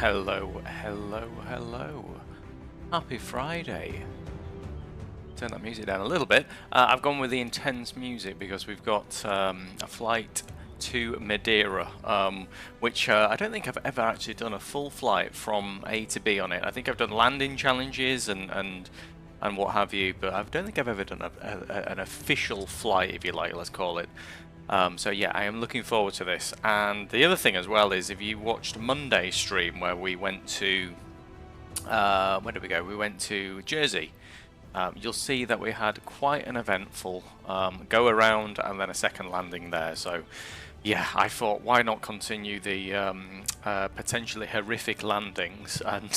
Hello, hello, hello. Happy Friday. Turn that music down a little bit. I've gone with the intense music because we've got a flight to Madeira, which I don't think I've ever actually done a full flight from A to B on it. I think I've done landing challenges and what have you, but I don't think I've ever done an official flight, if you like, let's call it. So yeah, I am looking forward to this. And the other thing as well is, if you watched Monday's stream where we went to, where did we go? We went to Jersey. You'll see that we had quite an eventful go around and then a second landing there. So yeah, I thought, why not continue the potentially horrific landings and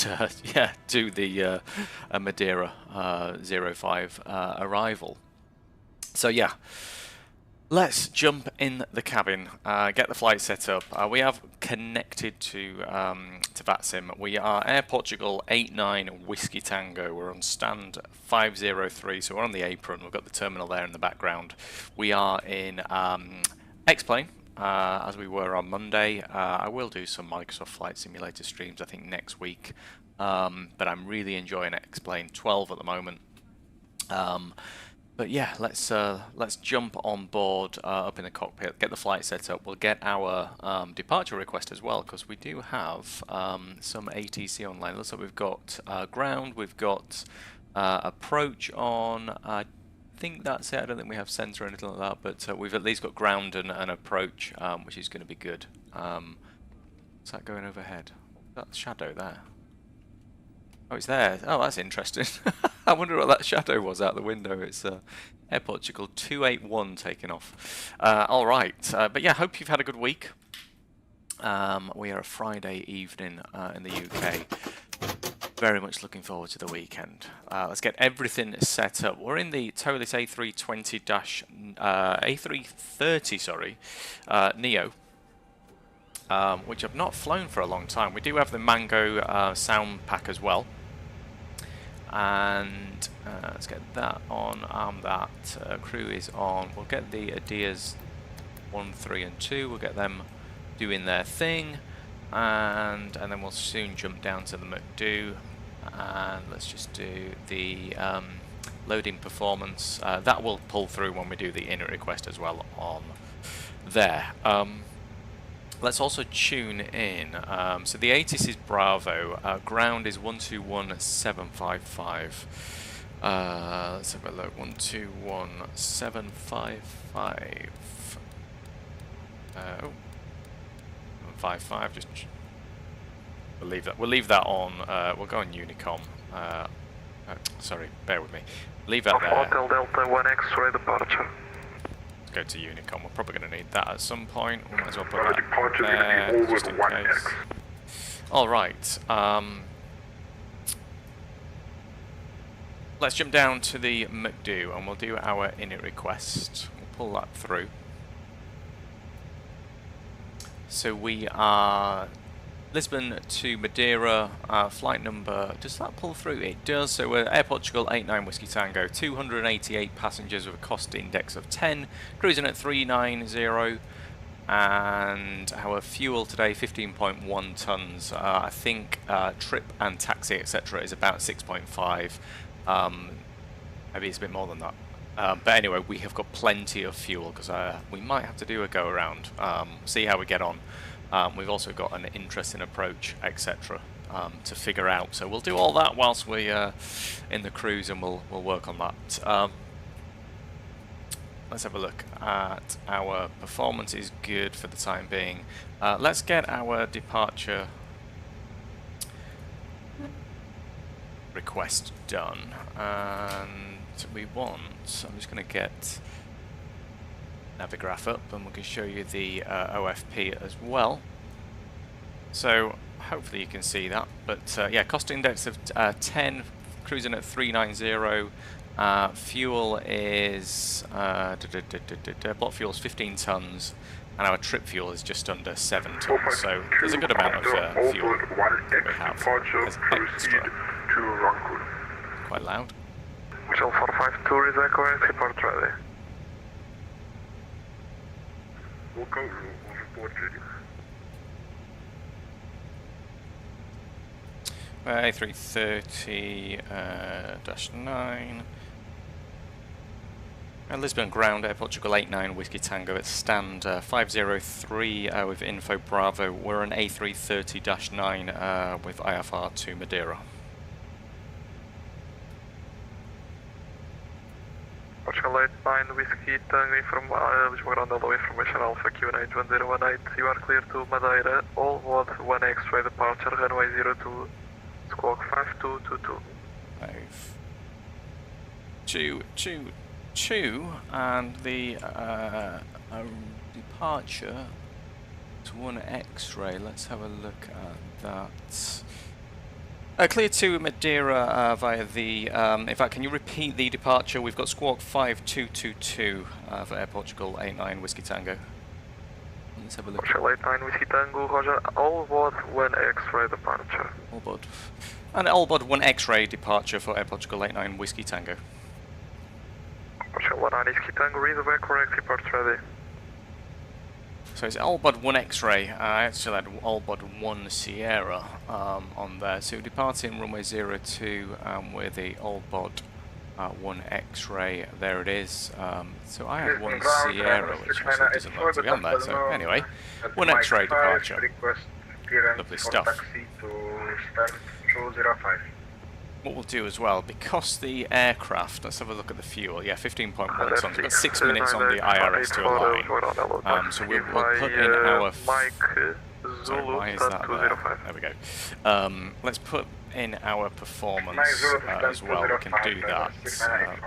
yeah, do the Madeira 05 arrival. So yeah. Let's jump in the cabin, get the flight set up. We have connected to VATSIM. We are Air Portugal 89 Whiskey Tango. We're on stand 503, so we're on the apron. We've got the terminal there in the background. We are in X-Plane, as we were on Monday. I will do some Microsoft Flight Simulator streams, I think, next week. But I'm really enjoying X-Plane 12 at the moment. But yeah, let's jump on board up in the cockpit, get the flight set up. We'll get our departure request as well, because we do have some ATC online. Looks like we've got ground, we've got approach on. I think that's it. I don't think we have center or anything like that, but we've at least got ground and approach, which is going to be good. What's that going overhead? That shadow there. Oh, it's there. Oh, that's interesting. I wonder what that shadow was out the window. It's Air Portugal 281 taking off. All right. But yeah, hope you've had a good week. We are a Friday evening in the UK. Very much looking forward to the weekend. Let's get everything set up. We're in the ToLiss A330 neo. Which I've not flown for a long time. We do have the Mango sound pack as well. And let's get that on, arm that, crew is on. We'll get the Adias 1, 3 and 2, we'll get them doing their thing, and then we'll soon jump down to the MOBIUZ, and let's just do the loading performance. That will pull through when we do the inner request as well on there. Let's also tune in. So the ATC is Bravo. Ground is 121755. Let's have a look. 121755. Oh, 55. Just we'll leave that on. We'll go on Unicom. Sorry, bear with me. Leave that there. Hotel Delta 1 X-ray departure. Go to Unicom. We're probably going to need that at some point. We might as well put that there, just in case. Alright. Let's jump down to the MOBIUZ and we'll do our init request. We'll pull that through. So we are Lisbon to Madeira, flight number, does that pull through? It does. So we're Air Portugal 89 Whiskey Tango, 288 passengers with a cost index of 10, cruising at 390, and our fuel today 15.1 tons. I think trip and taxi etc. is about 6.5. Maybe it's a bit more than that. But anyway, we have got plenty of fuel because we might have to do a go around, see how we get on. We've also got an interesting approach, etc. To figure out. So we'll do all that whilst we're in the cruise, and we'll work on that. Let's have a look at our performance. Is good for the time being. Let's get our departure request done, and we want. I'm just going to get Navigraph up and we can show you the OFP as well. So hopefully you can see that. But yeah, cost index of 10, cruising at 390. Fuel is block fuel is 15 tons, and our trip fuel is just under 7 tons. So there's a good amount of fuel that we have as extra. Quite loud. Shell 452 is echo and report ready. A330-9. Lisbon ground, Air Portugal 89 Whiskey Tango at stand 503 with info Bravo. We're an A330-9 with IFR to Madeira. Portugal 89 Whiskey Tango from Lisbon ground, hello, information Alpha Q9 1018. You are clear to Madeira, all mode 1 X-ray departure, runway 02, squawk 5222. 522, and the departure to 1 X-ray. Let's have a look at that. Clear to Madeira via the. In fact, can you repeat the departure? We've got squawk 5222 for Air Portugal 89 Whiskey Tango. Let's have a look. Portugal 89 Whiskey Tango, Roger, all board 1 X-ray departure. All board. And all board 1 X-ray departure for Air Portugal 89 Whiskey Tango. Portugal 89 Whiskey Tango, read the correct report ready. So it's all but 1 X-ray. I actually had all but 1 Sierra on there. So departing runway 02 with the all but 1 X-ray. There it is. So I had 1 Sierra, which actually doesn't look to be on there. So anyway, 1 X-ray departure. Lovely stuff. What we'll do as well, because the aircraft, let's have a look at the fuel. Yeah, 15.1 tons. We've got 6 minutes on the IRS to align. So we'll put in our. Sorry, why is that there? There we go. Let's put in our performance as well. We can do that.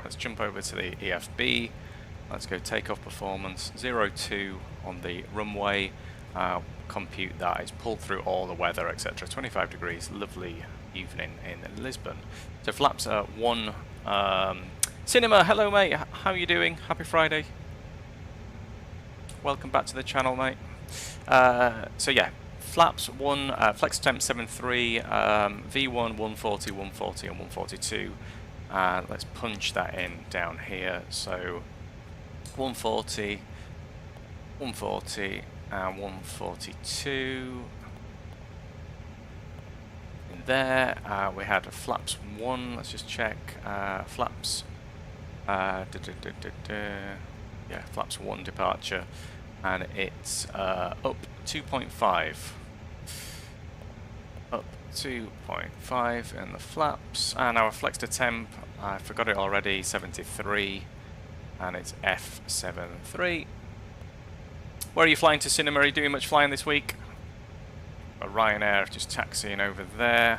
Let's jump over to the EFB. Let's go takeoff performance 02 on the runway. Compute that. It's pulled through all the weather, etc. 25 degrees. Lovely evening in Lisbon. So flaps are 1. Cinema, hello mate, how are you doing? Happy Friday. Welcome back to the channel, mate. So yeah, flaps 1, flex temp 73, V1 140, 140 and 142. Let's punch that in down here. So 140, 140 and 142. There we had flaps 1. Let's just check flaps. Yeah, flaps 1 departure, and it's up 2.5. Up 2.5 in the flaps, and our flex to temp. I forgot it already. 73, and it's F73. Where are you flying to, Cinema? Are you doing much flying this week? Ryanair just taxiing over there.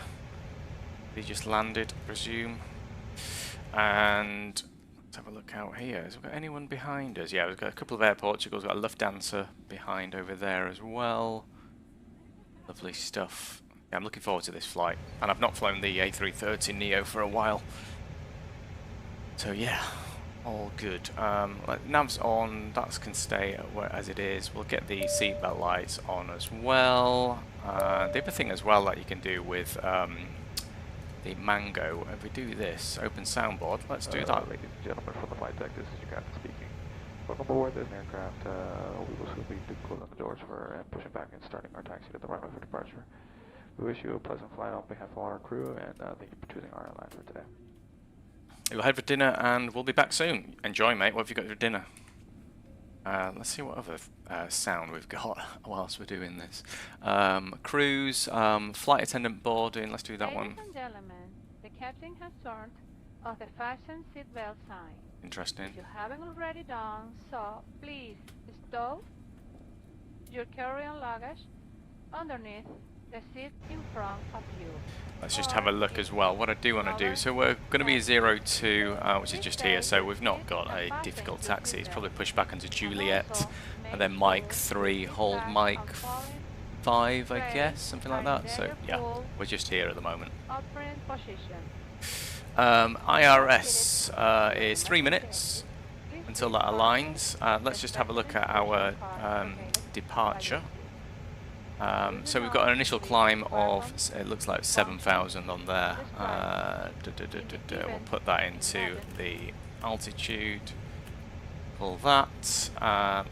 They just landed, I presume. And let's have a look out here. Has we got anyone behind us? Yeah, we've got a couple of Air Portugals. We've got a Lufthansa behind over there as well. Lovely stuff. Yeah, I'm looking forward to this flight. And I've not flown the A330neo for a while. So yeah, all good. Nav's on, that can stay as it is. We'll get the seatbelt lights on as well. The other thing as well that you can do with the Mango, if we do this, open soundboard, let's do that. Ladies and gentlemen from the flight deck, this is your captain speaking. Welcome aboard this aircraft. We will soon be closing the doors and pushing back and starting our taxi to the runway for departure. We wish you a pleasant flight on behalf of all our crew, and thank you for choosing our airline for today. We'll head for dinner and we'll be back soon. Enjoy, mate. What have you got for dinner? Let's see what other sound we've got whilst we're doing this. Cruise, flight attendant boarding. Let's do that one. Ladies and gentlemen, the captain has turned off the fasten seatbelt sign. Interesting. If you haven't already done so, please stow your carry-on luggage underneath the seat in front of you. Let's just have a look as well. What I do want to do, so we're going to be 02, which is just here, so we've not got a difficult taxi. It's probably pushed back into Juliet, and then Mike 3, hold Mike 5, I guess, something like that. So yeah, we're just here at the moment. IRS is 3 minutes until that aligns. Let's just have a look at our departure. So we've got an initial climb of, it looks like 7,000 on there. We'll put that into the altitude. Pull that.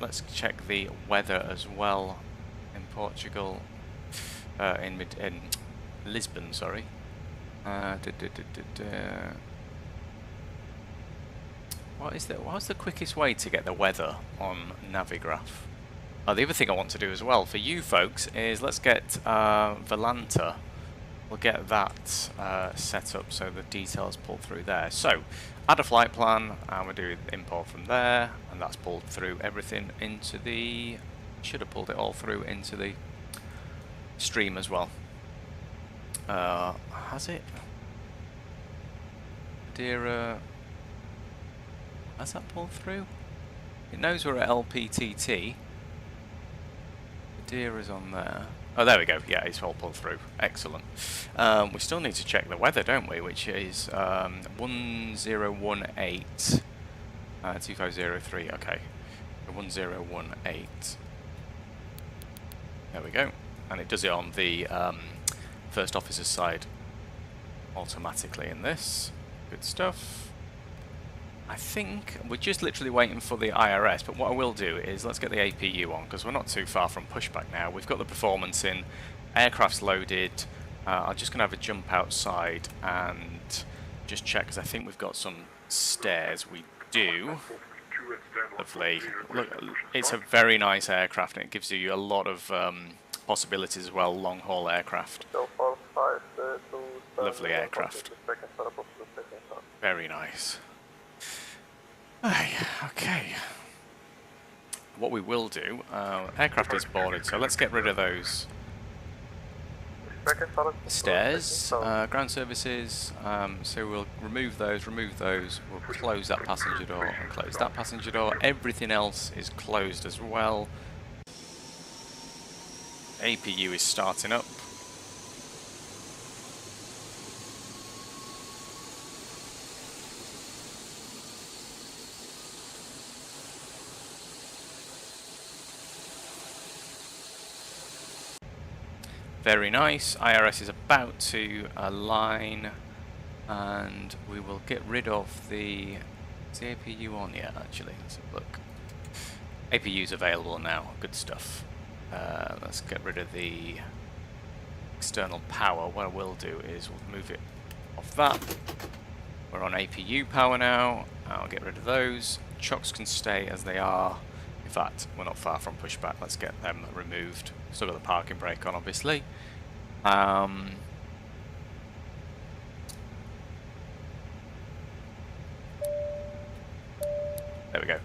Let's check the weather as well in Portugal. In Lisbon, sorry. What's the quickest way to get the weather on Navigraph? Oh, the other thing I want to do as well for you folks is let's get Volanta. We'll get that set up so the details pull through there. So, add a flight plan, and we'll do import from there, and that's pulled through everything into the... Should have pulled it all through into the stream as well. Has it? Madeira... Has that pulled through? It knows we're at LPPT. Madeira's on there. Oh, there we go. Yeah, it's all pulled through. Excellent. We still need to check the weather, don't we? Which is 1018 2503. Okay, 1018. There we go. And it does it on the first officer's side automatically in this. Good stuff. I think we're just literally waiting for the IRS, but what I will do is let's get the APU on, because we're not too far from pushback now. We've got the performance in, aircraft's loaded. I'm just going to have a jump outside and just check, because I think we've got some stairs. We do. Lovely. Look, it's a very nice aircraft, and it gives you a lot of possibilities as well, long-haul aircraft. Lovely aircraft. Very nice. Okay. What we will do, aircraft is boarded, so let's get rid of those stairs, ground services, so we'll remove those, we'll close that passenger door and close that passenger door. Everything else is closed as well. APU is starting up. Very nice. IRS is about to align, and we will get rid of the... Is the APU on yet, actually? Let's have a look. APU is available now. Good stuff. Let's get rid of the external power. What I will do is we'll move it off that. We're on APU power now. I'll get rid of those. Chocks can stay as they are. In fact, we're not far from pushback. Let's get them removed. Still got the parking brake on, obviously. There we go.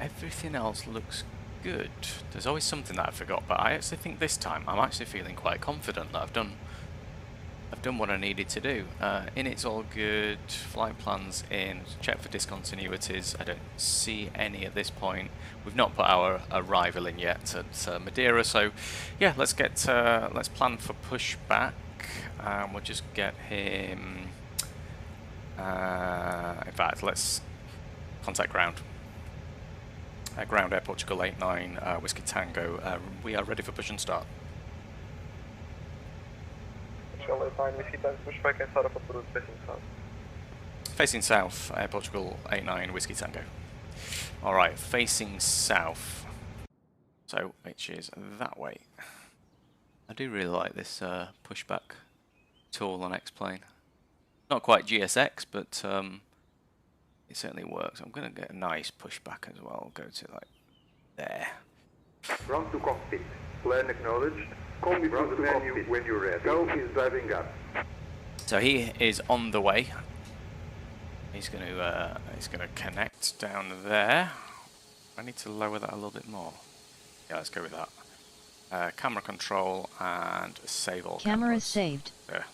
Everything else looks good. There's always something that I forgot, but I actually think this time I'm actually feeling quite confident that I've done what I needed to do. In it's all good. Flight plans in. Check for discontinuities. I don't see any at this point. We've not put our arrival in yet at Madeira, so yeah, let's plan for pushback. We'll just get him. In fact, let's contact ground. Ground Air Portugal 89 Whiskey Tango. We are ready for push and start. Facing south, Air Portugal 89 Whiskey Tango. Alright, facing south. So, which is that way. I do really like this pushback tool on X-Plane. Not quite GSX, but it certainly works. I'm going to get a nice pushback as well. Go to like there. Ground to cockpit. Plan acknowledged. Call me from the menu when you're ready. Go is driving up. So he is on the way. He's going to connect down there. I need to lower that a little bit more. Yeah, let's go with that. Camera control and save all. Camera saved. There.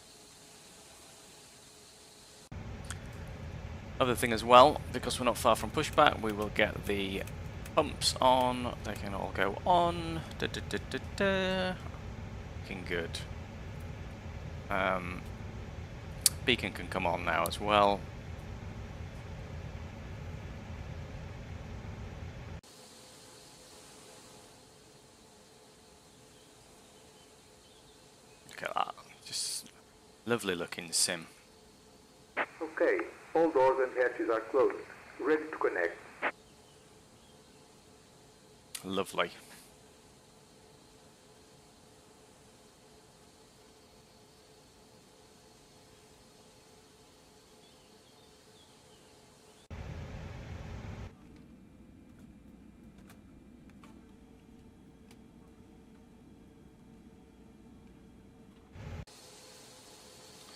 Other thing as well, because we're not far from pushback, we will get the pumps on. They can all go on. Looking good. Beacon can come on now as well. Look at that. Just lovely looking sim. Okay, all doors and hatches are closed. Ready to connect. Lovely.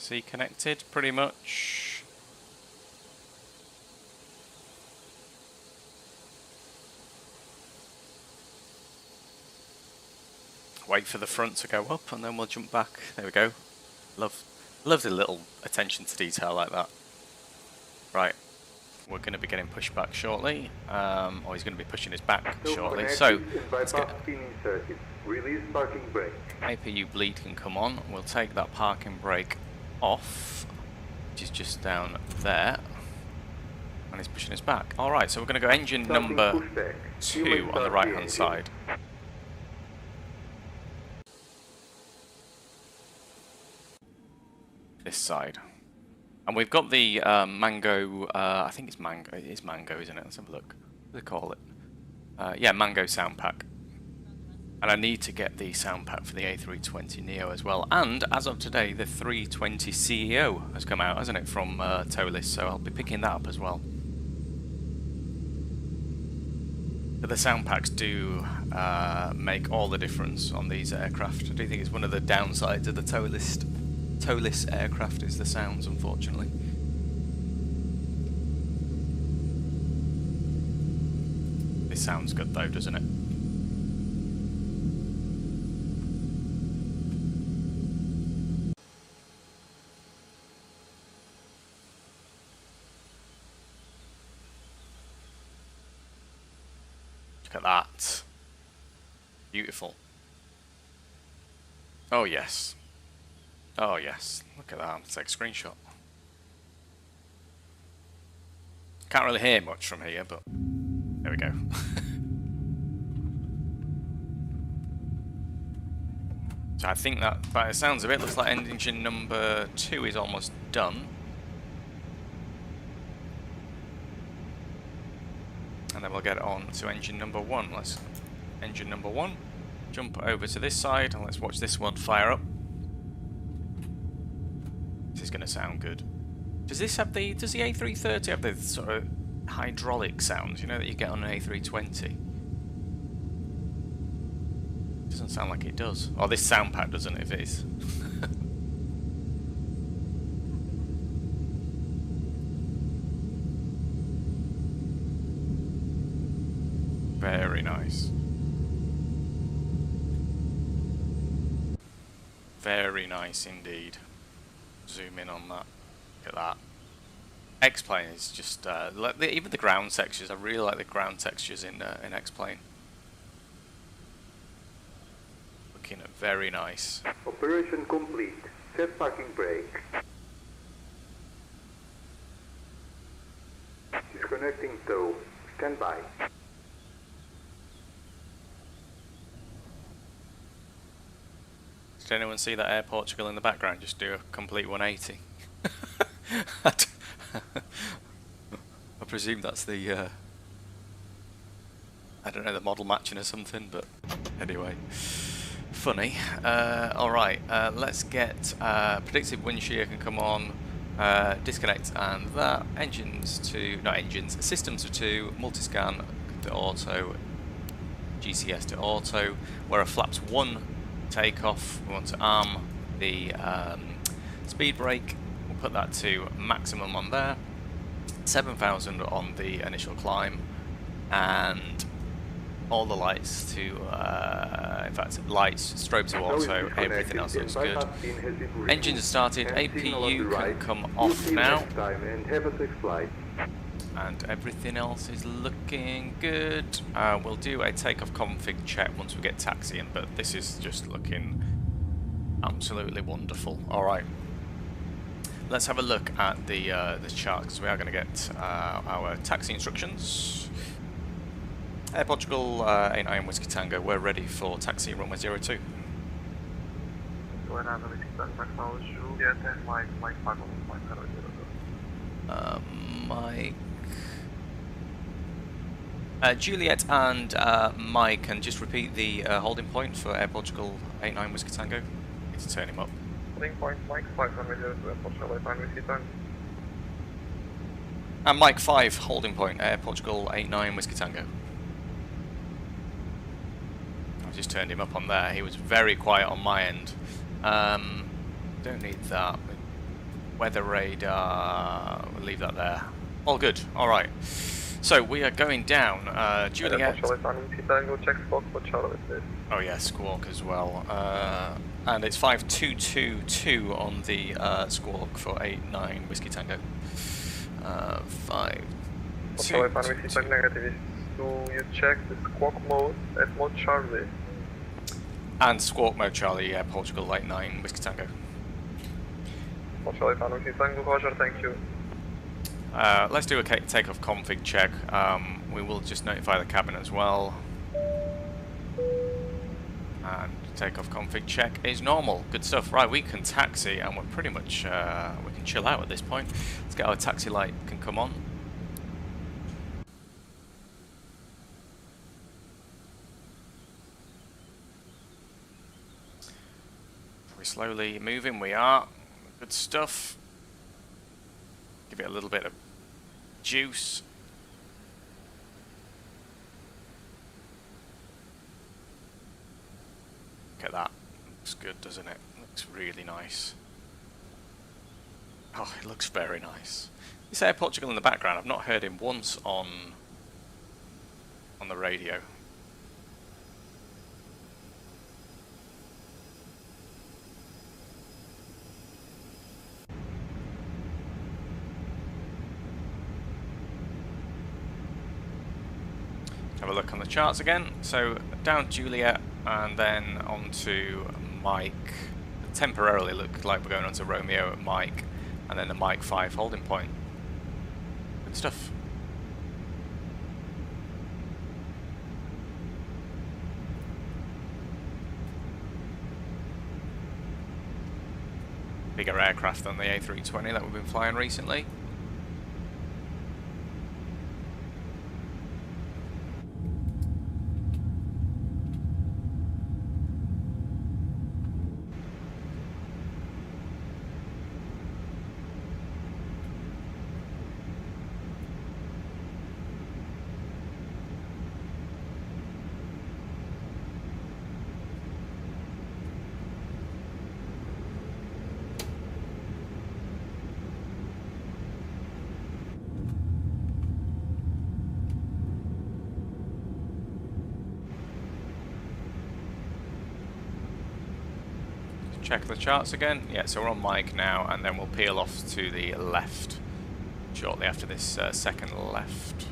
Is he connected? Pretty much. Wait for the front to go up and then we'll jump back. There we go. Love the little attention to detail like that. Right. We're going to be getting pushed back shortly. Or he's going to be pushing his back shortly. So, let's get release parking brake. APU bleed can come on. We'll take that parking brake off, which is just down there. And he's pushing us back. Alright, so we're going to go engine number 2 on the right hand side. This side. And we've got the Mango, I think it's Mango, it is Mango, isn't it? Let's have a look. What do they call it? Yeah, Mango sound pack. And I need to get the sound pack for the A330neo as well. And as of today, the 320 CEO has come out, hasn't it, from ToLiss, so I'll be picking that up as well. But the sound packs do make all the difference on these aircraft. I do think it's one of the downsides of the ToLiss aircraft is the sounds, unfortunately. This sounds good though, doesn't it? Look at that. Beautiful. Oh yes. Oh yes, look at that, let's take a screenshot. Can't really hear much from here, but there we go. So I think that, by the sounds of it, looks like engine number 2 is almost done. And then we'll get on to engine number 1. Let's engine number 1, jump over to this side, and let's watch this one fire up. This is going to sound good. Does the A330 have the sort of hydraulic sounds, you know, that you get on an A320? Doesn't sound like it does. Oh, this sound pack doesn't, if it is. Very nice. Very nice indeed. Zoom in on that. Look at that. X-Plane is just like even the ground textures. I really like the ground textures in X-Plane. Looking at very nice. Operation complete. Set parking brake. Disconnecting tow. Stand by. Did anyone see that Air Portugal in the background just do a complete 180? I presume that's the, I don't know, the model matching or something, but anyway, funny. Alright, let's get predictive wind shear can come on, disconnect and that, engines to, not engines, systems to 2, multiscan to auto, GCS to auto, where a flaps 1 takeoff. We want to arm the speed brake. We'll put that to maximum on there. 7,000 on the initial climb, and all the lights to, in fact, lights, strobe to auto. Everything else looks good. Engines are started. APU can come off now. And everything else is looking good. We'll do a takeoff config check once we get taxiing, but this is just looking absolutely wonderful. Alright, let's have a look at the chart, because we are going to get our taxi instructions. Air Portugal 89 Whiskey Tango, we're ready for taxi runway 02. Mike. Juliet and Mike, can just repeat the holding point for Air Portugal 89 Whiskey Tango. Need to turn him up. Holding point, Mike 5 runway 02, Air Portugal 89 Whiskey Tango. And Mike 5, holding point, Air Portugal 89 Whiskey Tango. I've just turned him up on there. He was very quiet on my end. Don't need that. weather radar, we'll leave that there. All good, alright. So we are going down, Juliet. Check Squawk for Charlie, please. Oh yeah, Squawk as well. And it's 5222 on the Squawk for 89 Whiskey Tango. 5. Negative. Do you check the Squawk mode at mode Charlie? And Squawk mode Charlie, yeah, Portugal 89 Whiskey Tango. Charlie Whiskey Tango, Roger, thank you. Let's do a takeoff config check. We will just notify the cabin as well. And takeoff config check is normal. Good stuff. Right, we can taxi and we're pretty much, we can chill out at this point. Let's get our taxi light can come on. We're slowly moving, we are. Good stuff. Give it a little bit of juice. Look at that. Looks good, doesn't it? Looks really nice. Oh, it looks very nice. This Air Portugal in the background, I've not heard him once on the radio. Have a look on the charts again. So down Juliet and then onto Mike. Temporarily look like we're going onto Romeo at Mike and then the Mike 5 holding point. Good stuff. Bigger aircraft than the A320 that we've been flying recently. Check the charts again. Yeah, so we're on Mike now, and then we'll peel off to the left shortly after this second left.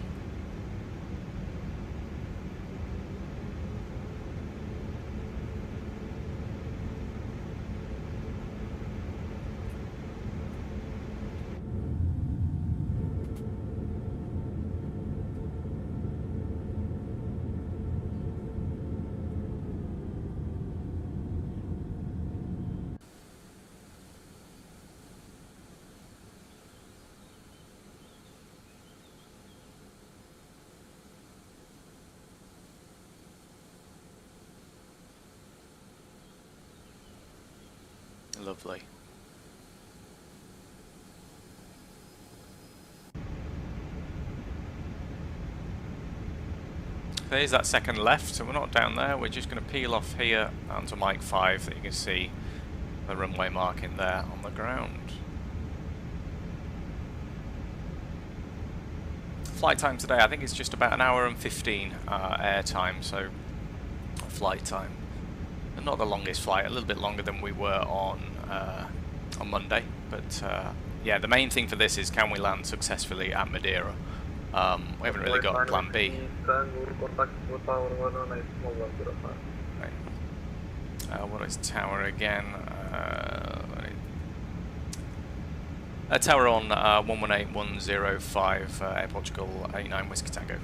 Lovely. There's that second left, so we're not down there. We're just going to peel off here onto Mike 5 that you can see the runway marking there on the ground. Flight time today, I think it's just about 1 hour and 15 air time, so flight time. Not the longest flight, a little bit longer than we were on Monday, but yeah, the main thing for this is can we land successfully at Madeira. We haven't really got plan B. What is tower again? Tower on 118105 Air Portugal 89 Whiskey Tango.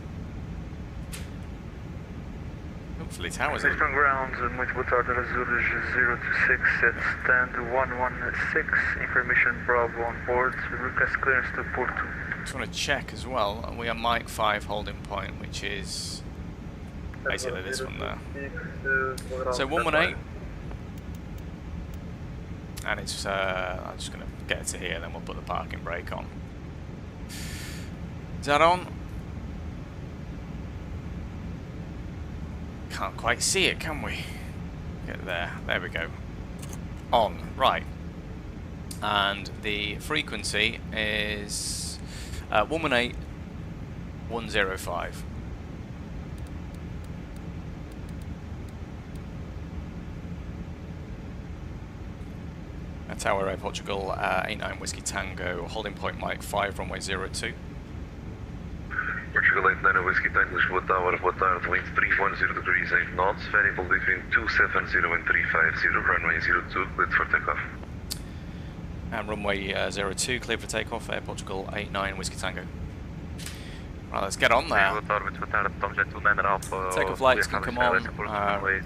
Hopefully towers. Lisbon ground, muito boa tarde, Azures 026 at stand 116, information Bravo on board, request clearance to port 2. Just want to check as well, and we are Mike 5 holding point, which is basically this one there. So 118, and it's, I'm just going to get it to here, then we'll put the parking brake on. Is that on? Can't quite see it, can we? Get there. There we go. On. Right. and the frequency is 118.105. Tower Air Portugal 89 Whiskey Tango, holding point Mike 5, runway 02. Portugal 89 Whiskey Tango, Lisbon Tower, boa tarde, wind 310 degrees 8 knots, variable between 270 and 350, runway 02, cleared for takeoff. And runway 02, cleared for takeoff, Air Portugal 89 Whiskey Tango. Right, let's get on there. Takeoff lights can come on,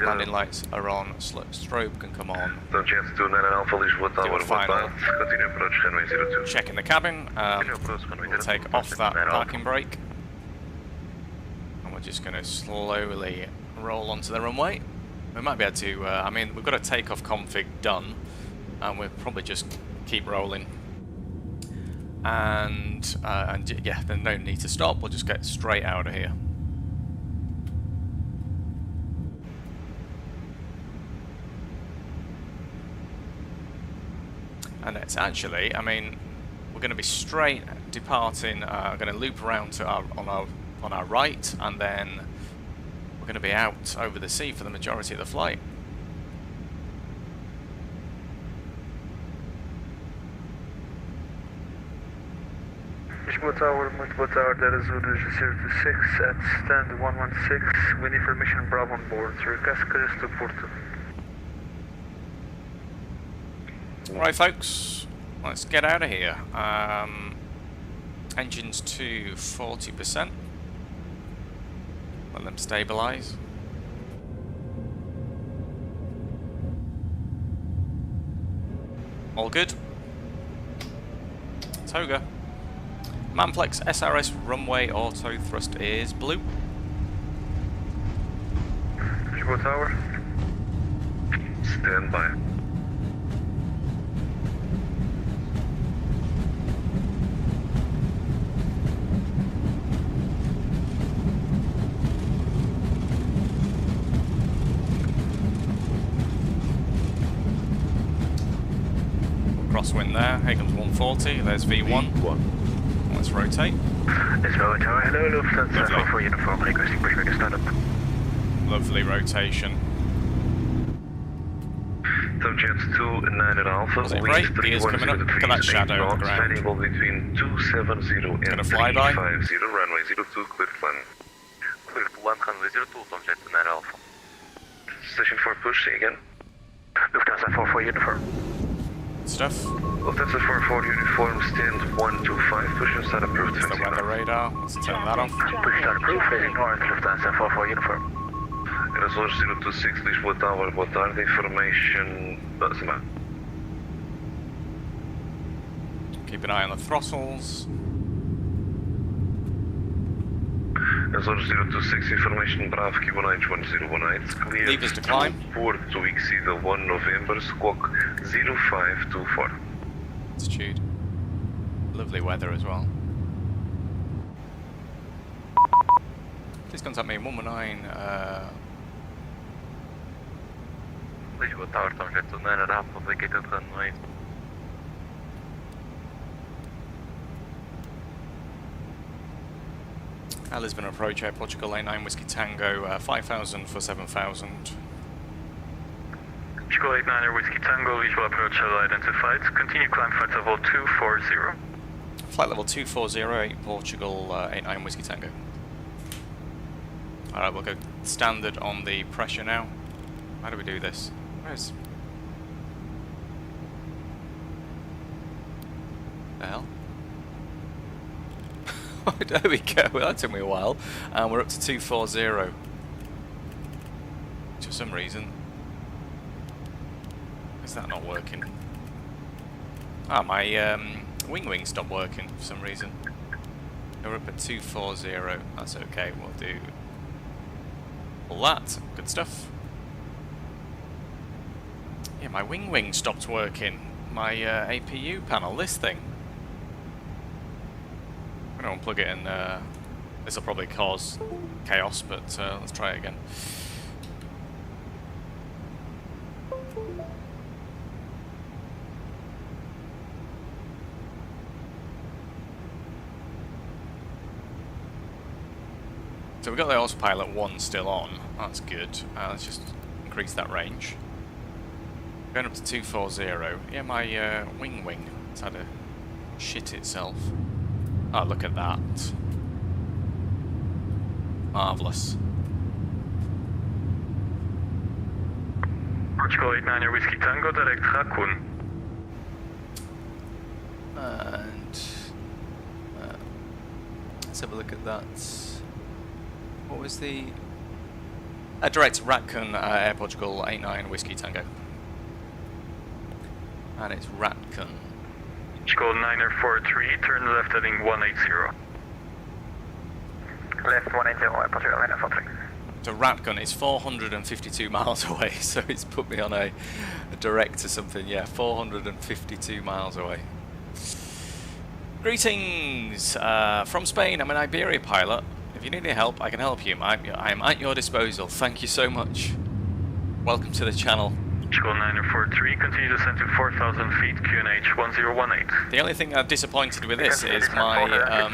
landing lights are on, strobe can come on. Tom Jet 29 Alpha, Lisbon Tower, boa tarde, continue approach, runway 02. Checking the cabin, we'll take off that parking brake. And we're just going to slowly roll onto the runway. We might be able to, I mean, we've got a takeoff config done, and we'll probably just keep rolling. And yeah, there's no need to stop, we'll just get straight out of here. And it's actually, I mean, we're going to be straight departing, going to loop around to on our right, and then we're going to be out over the sea for the majority of the flight. Lisboa Tower, muito boa tarde, Air Azul 026 at stand 116, we need information Bravo on board, request clearance to Porto. Right folks, let's get out of here. Engines to 40%, let them stabilise. All good. Toga. Manflex SRS runway auto thrust is blue. Lisboa Tower. Stand by. Crosswind there, here comes 140, there's V1. Let's rotate. Lisboa Tower, hello, Lufthansa 44 uniform, requesting pushback and startup. Lovely rotation. Tom Jet 29 Alpha, Was it right? The ears coming up. Look at that shadow on the ground. Variable between 270 and 350, runway 02, cleared to land. Cleared to land, runway 02, Tom Jet 29 Alpha. Station 4 push, say again. Lufthansa 44 uniform. Stuff. Lufthansa 44 uniform, stand 125, push and start approved. That's the weather radar. Let's turn that off. Push start approved, facing north, Lufthansa 44 uniform. Air Azul 026, Lisboa Tower, boa tarde, information, VATSIM. Keep an eye on the throttles. Air Azul 026, information, Bravo Q1H1018, clear. Levers to climb. Port to exceed 1 November, squawk 0524. Altitude. Lovely weather as well. Please contact me 119. Lisboa Tower, Tom Jet 29 Alpha, vacated runway. Lisbon approach, Air Portugal 89 Whiskey Tango, 5,000 for 7,000. Portugal 89 Whiskey Tango, visual approach identified. Continue climb flight level 240. Flight level 240, Portugal 89 Whiskey Tango. Alright, we'll go standard on the pressure now. How do we do this? Where's... the hell? There we go, that took me a while. And we're up to 240. For some reason. Is that not working? Ah, my WINWING stopped working for some reason. We're up at 240, that's okay, we'll do all that, good stuff. Yeah, my WINWING stopped working. My APU panel, this thing. I'm going to unplug it and this will probably cause chaos, but let's try it again. So we've got the autopilot 1 still on. That's good. Let's just increase that range. Going up to 240. Yeah, my WINWING has had to shit itself. Oh, look at that. Marvellous. Portugal 89 Whiskey Tango, direct Raccoon. And let's have a look at that. What was the... direct Raccoon, Air Portugal 89 Whiskey Tango. And it's Raccoon. Portugal 943, turn left heading 180. Left 180, Air Portugal 943. So Raccoon is 452 miles away, so it's put me on a direct to something, yeah, 452 miles away. Greetings from Spain. I'm an Iberia pilot. If you need any help, I can help you. I am at your disposal. Thank you so much. Welcome to the channel. Portugal 943, continue descent to 4,000 feet, QNH 1018. The only thing I'm disappointed with this is my... I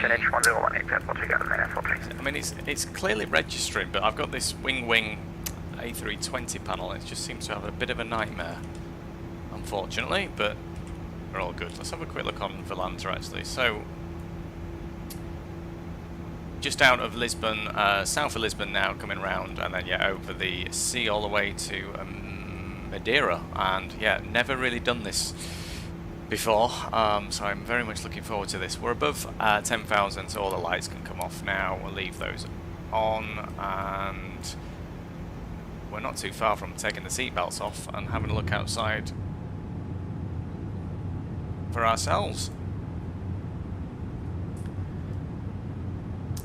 mean, it's clearly registering, but I've got this WINWING A320 panel. It just seems to have a bit of a nightmare, unfortunately, but we're all good. Let's have a quick look on Volanta, actually. So, just out of Lisbon, south of Lisbon now, coming round, and then, yeah, over the sea all the way to Madeira, and yeah, never really done this before, so I'm very much looking forward to this. We're above 10,000, so all the lights can come off now. We'll leave those on, and we're not too far from taking the seatbelts off and having a look outside for ourselves.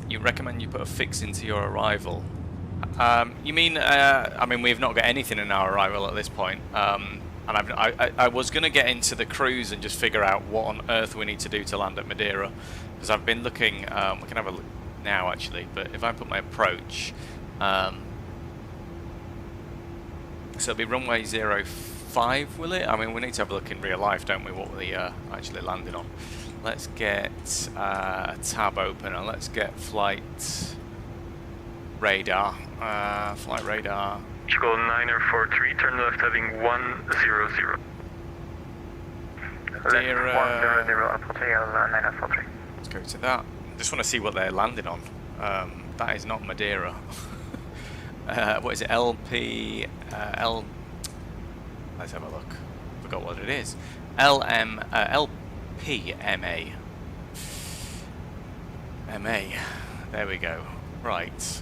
You recommend you put a fix into your arrival? You mean, I mean, we've not got anything in our arrival at this point, and I was going to get into the cruise and just figure out what on earth we need to do to land at Madeira, because I've been looking, we can have a look now actually, but if I put my approach, so it'll be runway 05, will it? I mean, we need to have a look in real life, don't we, what we actually landing on. Let's get a tab open and let's get flight radar. Flight radar. Portugal 943, turn left heading 100. Madeira. 100, Let's go to that. Just want to see what they're landing on. That is not Madeira. What is it? Let's have a look. Forgot what it is. LPMA. MA. There we go. Right.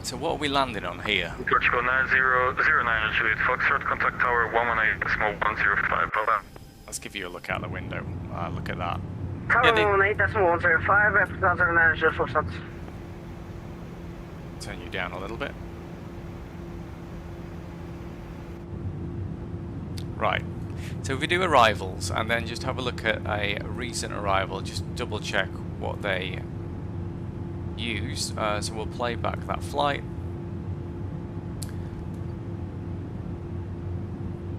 So what are we landing on here? Portugal 9009, Juliet Foxtrot, contact tower 118.105, bye-bye. Let's give you a look out the window. Look at that. Tower 118.105, 2009, Juliet Foxtrot. Turn you down a little bit. Right. So if we do arrivals and then just have a look at a recent arrival, just double check what they use. So we'll play back that flight,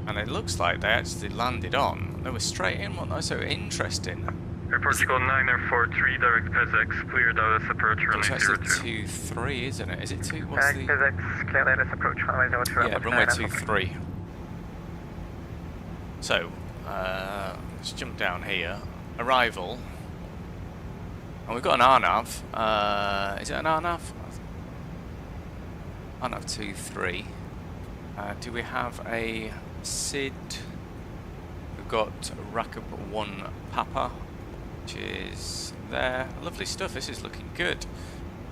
and it looks like they actually landed on. They were straight in, weren't they? So interesting. Air Portugal 943, direct PSX, cleared out as approach runway 02. It's actually 23, isn't it? Is it 2? What's the... PSX, cleared out as approach runway 02. Yeah, runway 23. So, let's jump down here. Arrival. And we've got an RNAV. Is it an RNAV? RNAV 23. Do we have a SID? We've got Rakub 1 Papa, which is there. Lovely stuff. This is looking good.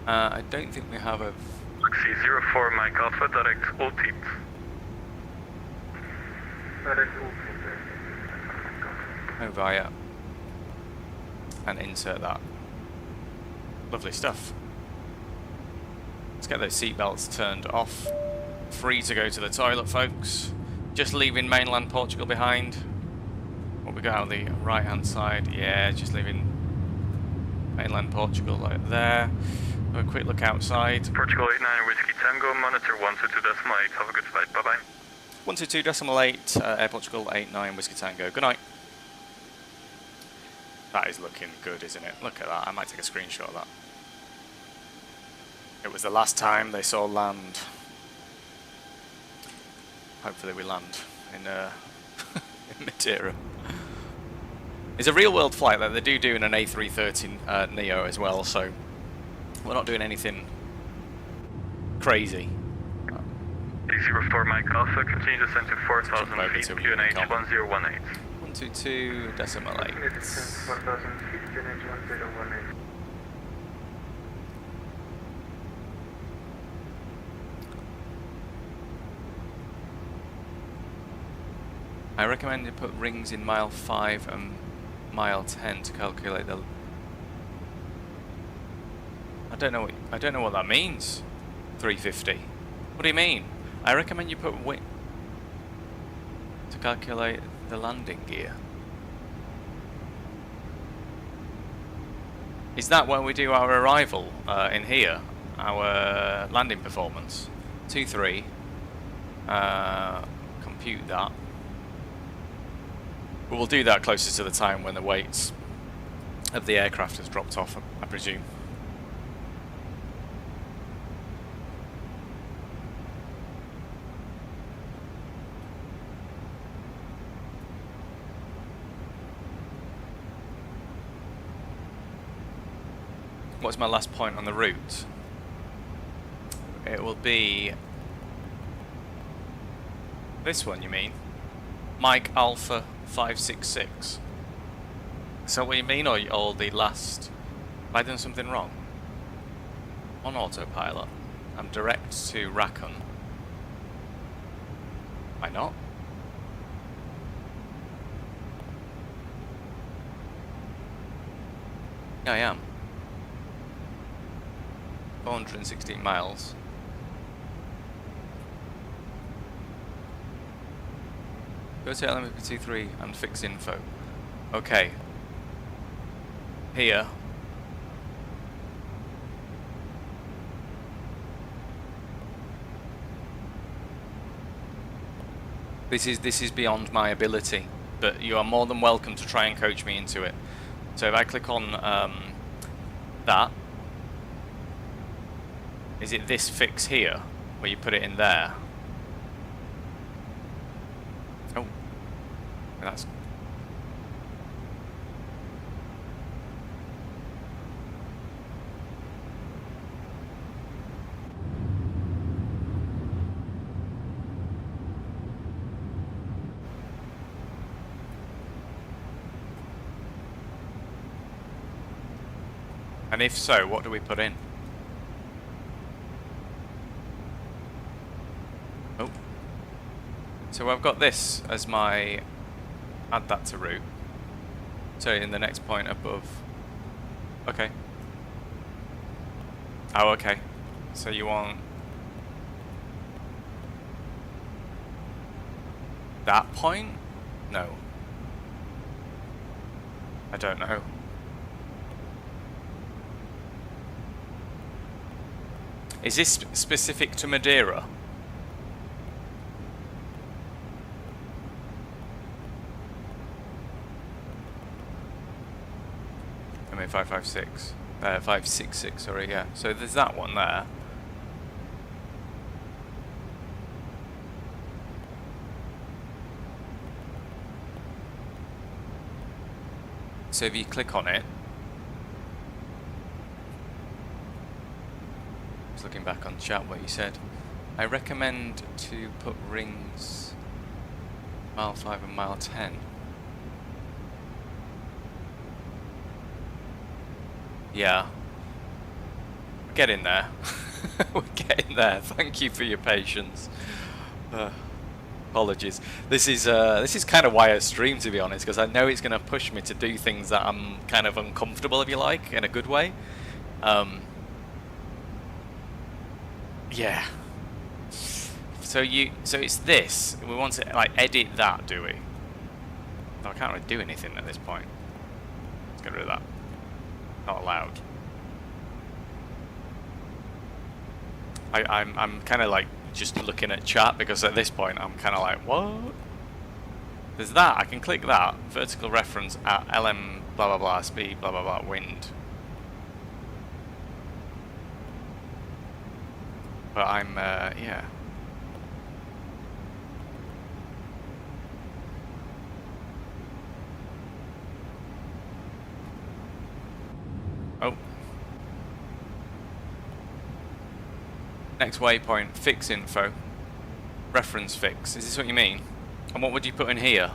I don't think we have a... Taxi 04 Mike Alpha, direct Ultit. Oh, via. And insert that. Lovely stuff. Let's get those seatbelts turned off. Free to go to the toilet, folks. Just leaving mainland Portugal behind. What we got on the right hand side? Yeah, just leaving mainland Portugal like there. Have a quick look outside. Portugal 89 Whiskey Tango, monitor 122.8. Have a good flight. Bye bye. 122.8, Air Portugal 89 Whiskey Tango. Good night. That is looking good, isn't it? Look at that. I might take a screenshot of that. It was the last time they saw land. Hopefully we land in, in Madeira. It's a real world flight that they do in an A330neo as well, so we're not doing anything crazy. 304 Mike Alpha, continue descent to 4,000 feet, QNH 1018. 122.8. 4,000 feet, QNH 1018. I recommend you put rings in mile 5 and mile 10 to calculate the... I don't know what that means. 350. What do you mean? I recommend you put to calculate the landing gear. Is that when we do our arrival in here? Our landing performance? 2-3. Compute that. We'll do that closer to the time when the weights of the aircraft has dropped off, I presume. What's my last point on the route? It will be this one, you mean? Mike Alpha 566. Is that what you mean, or the last? Have I done something wrong? On autopilot. I'm direct to Racon. Why not? Yeah, I am. 416 miles. Go to LPPT 3 and fix info. Okay. Here. This is beyond my ability, but you are more than welcome to try and coach me into it. So if I click on that, is it this fix here, where you put it in there? Oh, that's... And if so, what do we put in? Oh. So I've got this as my... Add that to route. So in the next point above. Okay. Oh, okay. So you want... that point? No. I don't know. Is this specific to Madeira? I mean 556. 566, sorry, yeah. So there's that one there. So if you click on it, looking back on chat what you said, I recommend to put rings mile 5 and mile 10. Yeah, we're getting there. We're getting there. Thank you for your patience. Apologies. This is kind of why I stream, to be honest, because I know it's going to push me to do things that I'm kind of uncomfortable, if you like, in a good way. Yeah. So it's this. We want to like edit that, do we? No, I can't really do anything at this point. Let's get rid of that. Not allowed. I'm kind of like just looking at chat because at this point I'm kind of like, what? There's that. I can click that. Vertical reference at LM blah blah blah speed blah blah blah wind. But I'm, yeah. Oh. Next waypoint, fix info. Reference fix. Is this what you mean? And what would you put in here?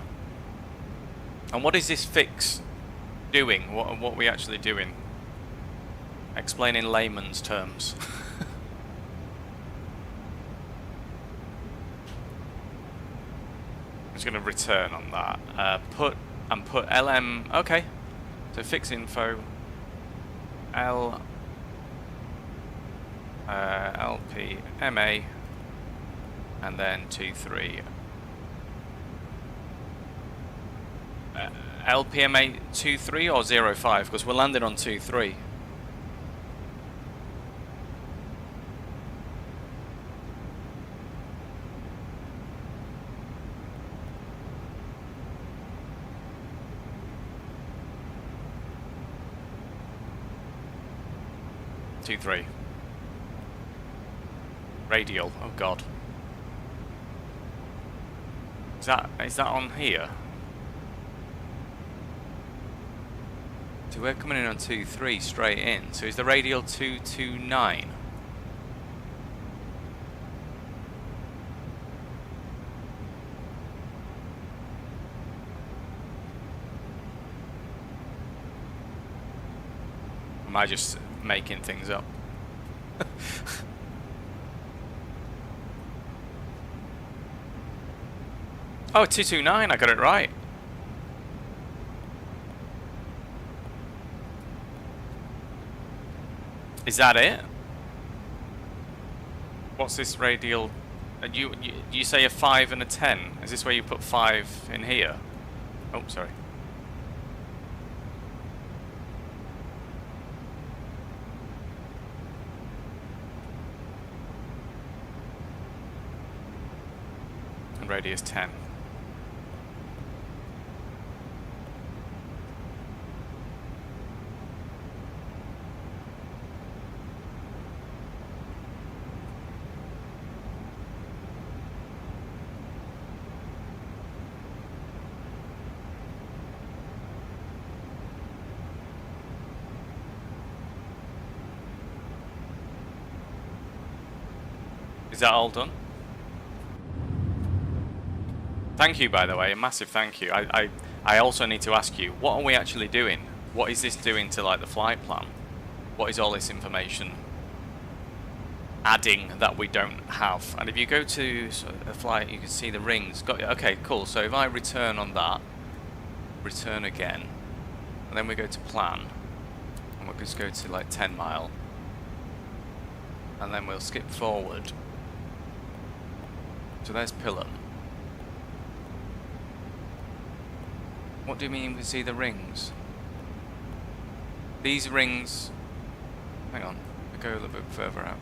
And what is this fix doing? What are we actually doing? Explain in layman's terms. I'm just going to return on that. Put LM. Okay. So fix info. LPMA. And then 23. LPMA 23 or 05? Because we're landing on 23. Two-three. Radial. Oh God. Is that on here? So we're coming in on 2-3 straight in. So is the radial 229? Am I just making things up? Oh, 229, I got it right. Is that it? What's this radial? You say a 5 and a 10. Is this where you put 5 in here? Oh, sorry. And radius 10. Is that all done? Thank you, by the way, a massive thank you. I also need to ask you, what are we actually doing? What is this doing to like the flight plan? What is all this information adding that we don't have? And if you go to a flight, you can see the rings. Okay, cool. So if I return on that, return again, and then we go to plan, and we'll just go to like 10 mile, and then we'll skip forward. So there's Pillar. What do you mean we see the rings? These rings... Hang on, we go a little bit further out.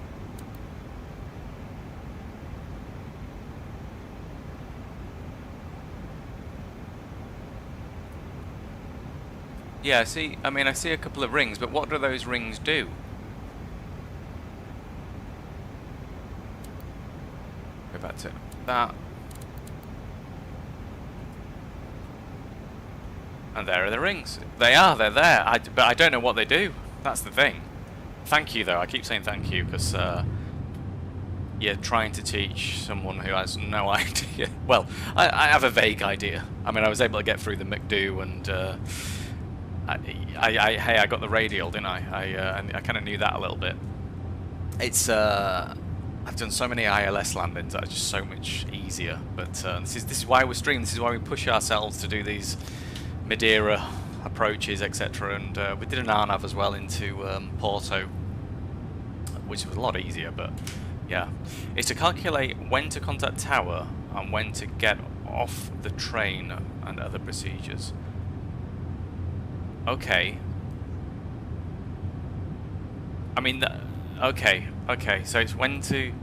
Yeah, see, I mean, I see a couple of rings, but what do those rings do? Go back to that. And there are the rings. They're there. But I don't know what they do. That's the thing. Thank you, though. I keep saying thank you because you're trying to teach someone who has no idea. Well, I have a vague idea. I mean, I was able to get through the McDo, and hey, I got the radial, didn't I? I kind of knew that a little bit. It's I've done so many ILS landings that are just so much easier. But this is why we're streaming. This is why we push ourselves to do these Madeira approaches, etc. And we did an RNAV as well into Porto, which was a lot easier. But yeah, it's to calculate when to contact tower and when to get off the train and other procedures. Okay. I mean, okay, so it's when to...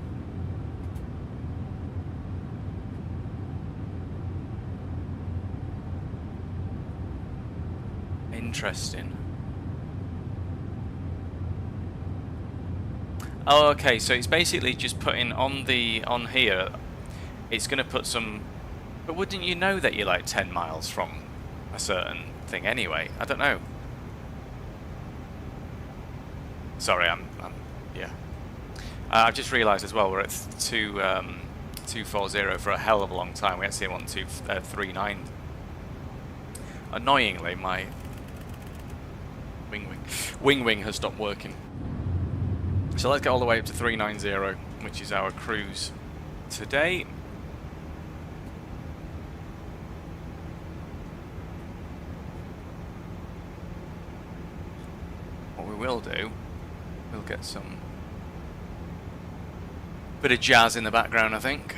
Interesting. Oh, okay. So it's basically just putting on here. It's going to put some. But wouldn't you know that you're like 10 miles from a certain thing anyway? I don't know. Sorry, yeah. I've just realised as well we're at 240 for a hell of a long time. We had to see it on 239. Annoyingly, my WINWING has stopped working. So let's get all the way up to 390, which is our cruise today. What we will do, we'll get some bit of jazz in the background, I think.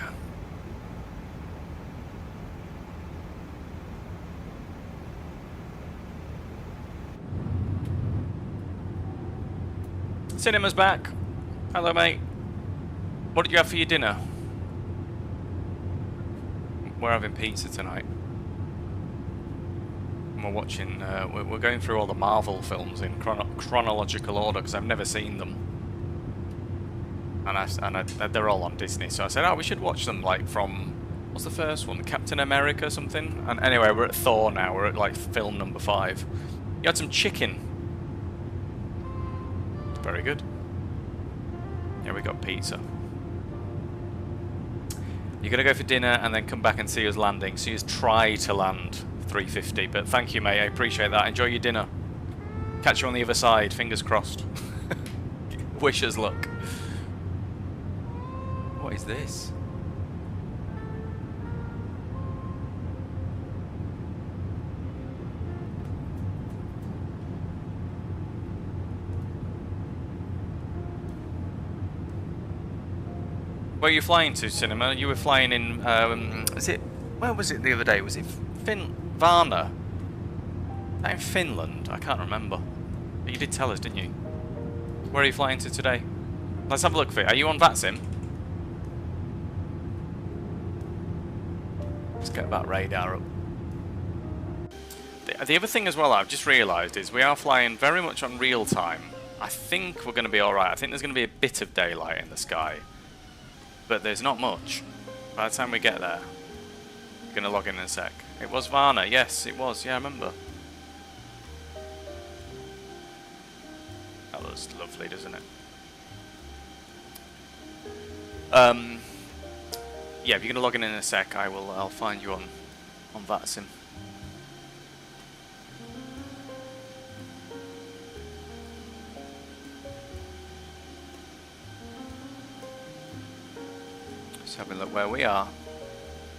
Cinema's back. Hello, mate. What did you have for your dinner? We're having pizza tonight. And we're watching, we're going through all the Marvel films in chronological order because I've never seen them. And they're all on Disney, so I said, oh, we should watch them, like, from, what's the first one? Captain America something? And anyway, we're at Thor now, we're at, like, film number 5. You had some chicken. Very good. Yeah, we got pizza. You're going to go for dinner and then come back and see us landing. See us try to land 350, but thank you, mate, I appreciate that. Enjoy your dinner. Catch you on the other side, fingers crossed. Wish us luck. What is this? Where are you flying to, Cinema? You were flying in, where was it the other day? Was it Varna? Is that in Finland? I can't remember. But you did tell us, didn't you? Where are you flying to today? Let's have a look for it. Are you on VATSIM? Let's get that radar up. The other thing as well I've just realised is we are flying very much on real time. I think we're going to be alright. I think there's going to be a bit of daylight in the sky. But there's not much. By the time we get there, I'm going to log in a sec. It was Varna, yes, it was. Yeah, I remember. That looks lovely, doesn't it? Yeah, if you're going to log in a sec, I'll find you on VATSIM. Let's have a look where we are.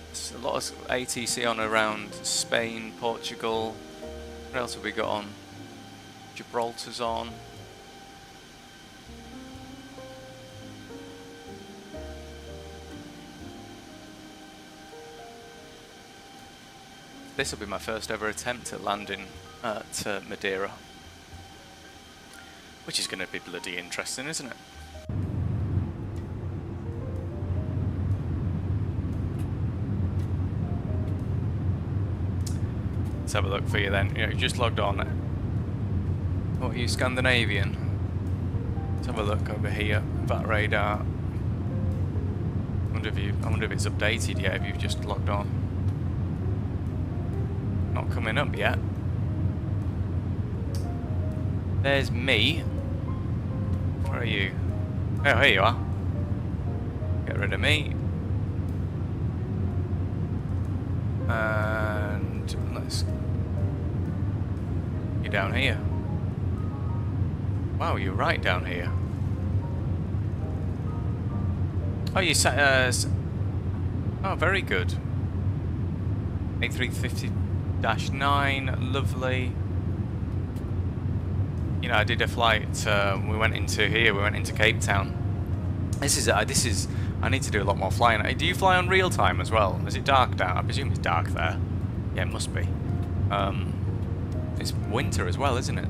There's a lot of ATC on around Spain, Portugal. What else have we got on? Gibraltar's on. This will be my first ever attempt at landing at Madeira. Which is going to be bloody interesting, isn't it? Let's have a look for you then. You just logged on. What are you, Scandinavian? Let's have a look over here. VAT radar. I wonder if it's updated yet. If you've just logged on. Not coming up yet. There's me. Where are you? Oh, here you are. Get rid of me. And let's. You're down here. Wow, you're right down here. Oh, you sat. Oh, very good. A350-9, lovely. You know, I did a flight. We went into here. We went into Cape Town. This is. I need to do a lot more flying. Do you fly on real time as well? Is it dark down? I presume it's dark there. Yeah, it must be. It's winter as well, isn't it?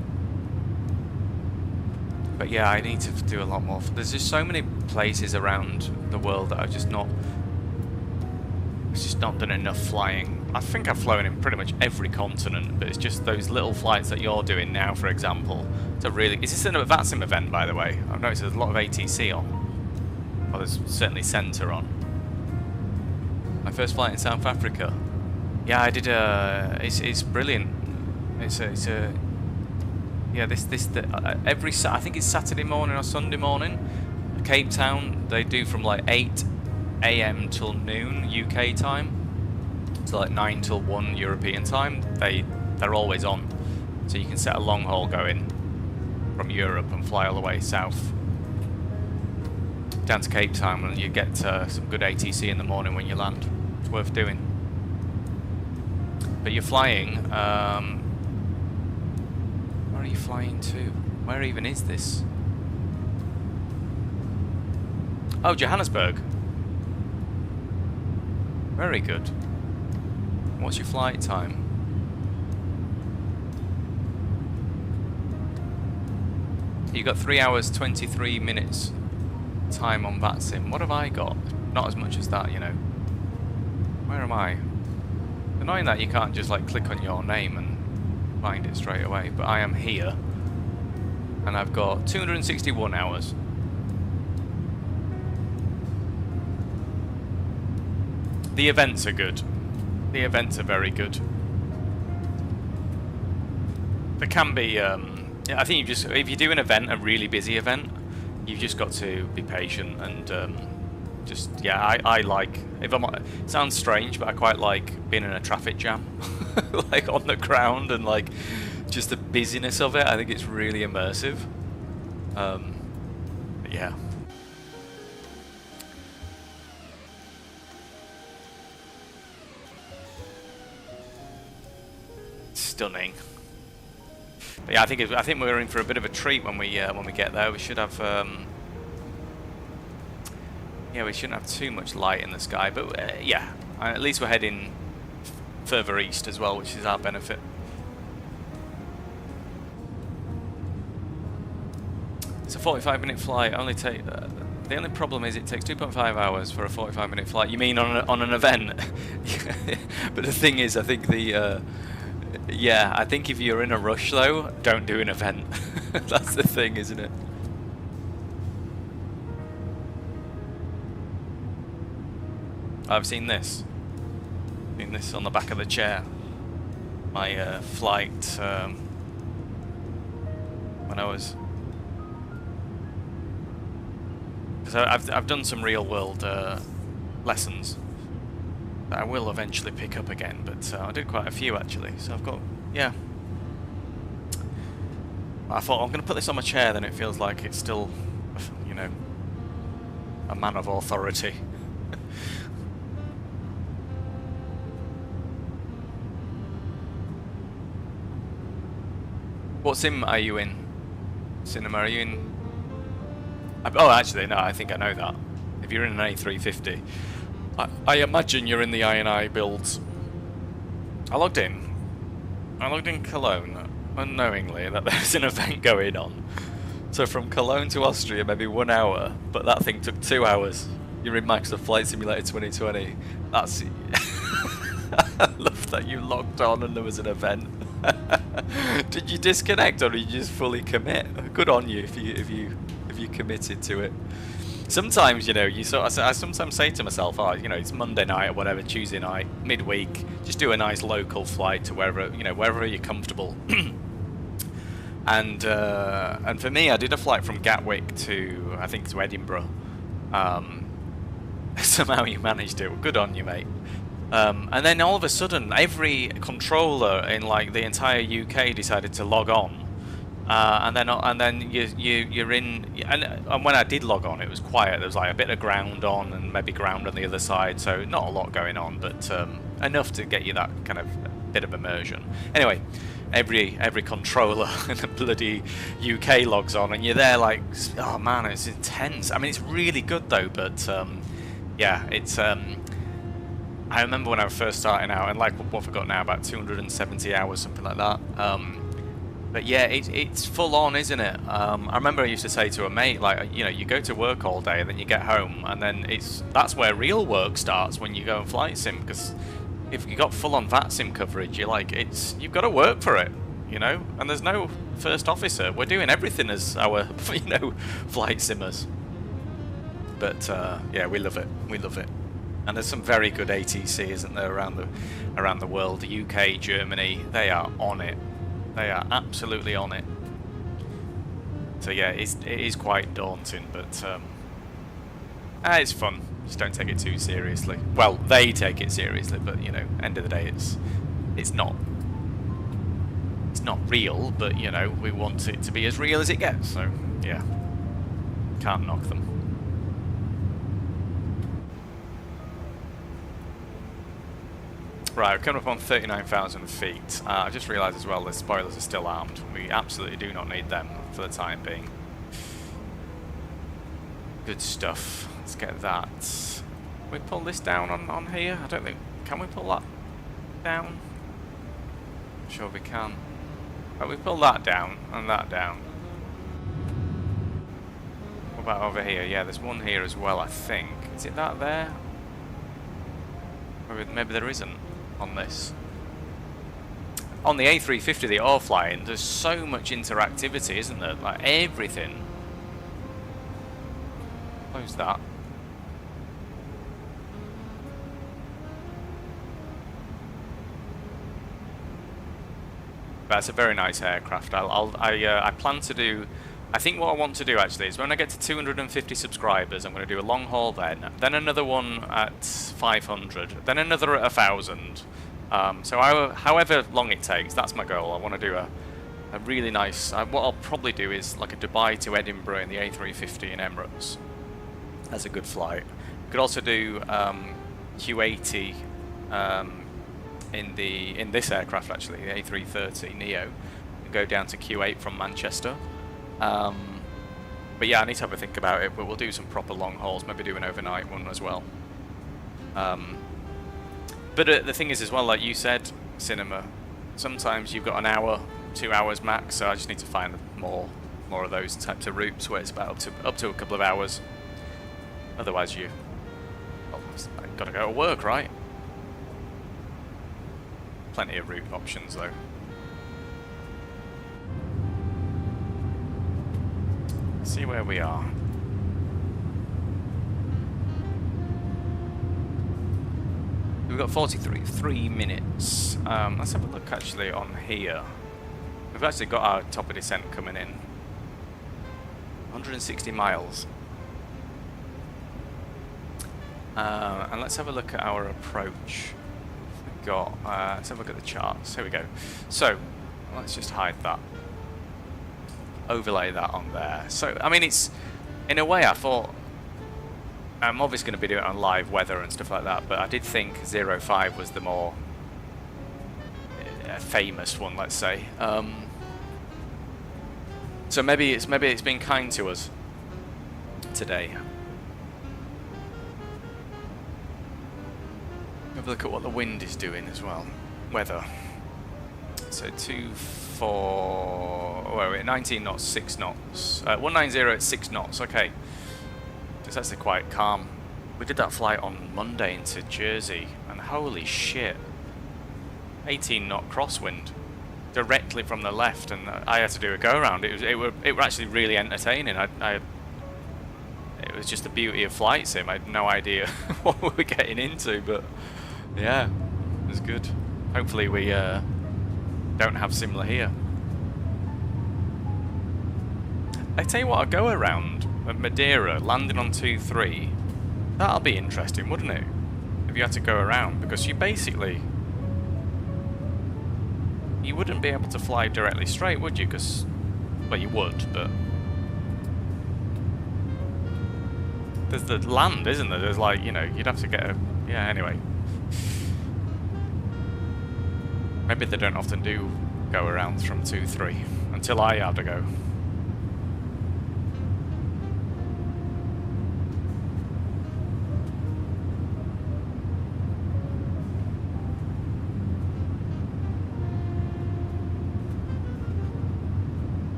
But yeah, I need to do a lot more. There's just so many places around the world that I've just not done enough flying I think I've flown in pretty much every continent, but it's just those little flights that you're doing now, for example. It's a really... Is this a VATSIM event, by the way? I've noticed there's a lot of ATC on. Well, there's certainly Centre on. My first flight in South Africa. Yeah, I did it's brilliant. It's a yeah, every I think it's Saturday morning or Sunday morning. Cape Town, they do from like 8 AM till noon UK time. So like 9 till 1 European time. They're always on. So you can set a long haul going from Europe and fly all the way south down to Cape Town, and you get some good ATC in the morning when you land. It's worth doing. But you're flying, where are you flying to? Where even is this? Oh, Johannesburg. Very good. What's your flight time? You got 3 hours 23 minutes time on VATSIM. What have I got? Not as much as that, you know. Where am I? Annoying that you can't just like click on your name and find it straight away, but I am here and I've got 261 hours. The events are good. The events are very good. There can be I think if you do an event, a really busy event, you've just got to be patient and just, yeah, I like, if I'm, it sounds strange, but I quite like being in a traffic jam, like on the ground, and like just the busyness of it. I think it's really immersive. Yeah. Stunning. But yeah, I think we're in for a bit of a treat when we get there. We should have yeah, we shouldn't have too much light in the sky, but yeah, at least we're heading further east as well, which is our benefit. It's a 45-minute flight. The only problem is it takes 2.5 hours for a 45-minute flight. You mean on an event? But the thing is, I think yeah, I think if you're in a rush though, don't do an event. That's the thing, isn't it? I've seen this. Seen this on the back of the chair. My flight when I was. So I've done some real world lessons that I will eventually pick up again, but I did quite a few actually. So I've got, yeah. I thought I'm going to put this on my chair, then it feels like it's still, you know, a man of authority. What sim are you in? Cinema, are you in? Oh, actually, no, I think I know that. If you're in an A350, I imagine you're in the I&I builds. I logged in Cologne, unknowingly, that there's an event going on. So from Cologne to Austria, maybe 1 hour, but that thing took 2 hours. You're in Microsoft Flight Simulator 2020. That's... I love that you logged on and there was an event. Did you disconnect or did you just fully commit? Good on you if you committed to it. Sometimes, you know, I sometimes say to myself, oh, you know, it's Monday night or whatever, Tuesday night, midweek, just do a nice local flight to wherever, you know, wherever you're comfortable. And for me, I did a flight from Gatwick to, I think, to Edinburgh. Somehow you managed it. Well, good on you, mate. And then all of a sudden, every controller in like the entire UK decided to log on, and then you're in. And when I did log on, it was quiet. There was like a bit of ground on, and maybe ground on the other side. So not a lot going on, but enough to get you that kind of bit of immersion. Anyway, every controller in the bloody UK logs on, and you're there like, oh man, it's intense. I mean, it's really good though, but yeah, it's. I remember when I was first starting out, and like what I've got now, about 270 hours, something like that. But yeah, it's full on, isn't it? I remember I used to say to a mate, like, you know, you go to work all day, and then you get home, and then that's where real work starts, when you go and flight sim, because if you got full-on VATSIM coverage, you've got to work for it, you know. And there's no first officer. We're doing everything as our, you know, flight simmers. But yeah, we love it. We love it. And there's some very good ATC, isn't there, around the world? The UK, Germany, they are on it. They are absolutely on it. So yeah, it is quite daunting, but it's fun. Just don't take it too seriously. Well, they take it seriously, but you know, end of the day, it's not real. But you know, we want it to be as real as it gets. So yeah, can't knock them. Right, we're coming up on 39,000 feet. I just realised as well the spoilers are still armed. We absolutely do not need them for the time being. Good stuff. Let's get that. Can we pull this down on here? I don't think... Can we pull that down? I'm sure we can. Right, we pull that down and that down. What about over here? Yeah, there's one here as well, I think. Is it that there? Maybe there isn't. On this. On the A350 that you're flying, there's so much interactivity, isn't there? Like everything. Close that. That's a very nice aircraft. I plan to do... I think what I want to do actually is when I get to 250 subscribers, I'm going to do a long haul then another one at 500, then another at 1,000. So however long it takes, that's my goal. I want to do a really nice... what I'll probably do is like a Dubai to Edinburgh in the A350 in Emirates. That's a good flight. Could also do Q80 in this aircraft actually, the A330neo, and go down to Q8 from Manchester. But yeah, I need to have a think about it, but we'll do some proper long hauls, maybe do an overnight one as well. But the thing is as well, like you said, Cinema, sometimes you've got an hour, 2 hours max, so I just need to find more of those types of routes where it's about up to a couple of hours. Otherwise you've got to go to work, right? Plenty of route options though. See where we are. We've got 43 minutes. Let's have a look actually on here. We've actually got our top of descent coming in. 160 miles. And let's have a look at our approach. We've got, let's have a look at the charts. Here we go. So, let's just hide that. Overlay that on there. So, I mean, it's, in a way I thought, I'm obviously going to be doing it on live weather and stuff like that, but I did think 05 was the more famous one, let's say. So maybe it's been kind to us today. Have a look at what the wind is doing as well. Weather. So 19 knots, 6 knots. 190 at 6 knots, okay. It's actually quite calm. We did that flight on Monday into Jersey, and holy shit. 18 knot crosswind. Directly from the left, and I had to do a go-around. It were actually really entertaining. It was just the beauty of flight sim. I had no idea what we were getting into, but yeah, it was good. Hopefully we don't have similar here. I tell you what, a go-around at Madeira, landing on 2-3, that'll be interesting, wouldn't it? If you had to go around, because you basically... You wouldn't be able to fly directly straight, would you? Because, well, you would, but... There's the land, isn't there? There's like, you know, you'd have to get a... Yeah, anyway. Maybe they don't often do go-arounds from 2-3, until I had to go.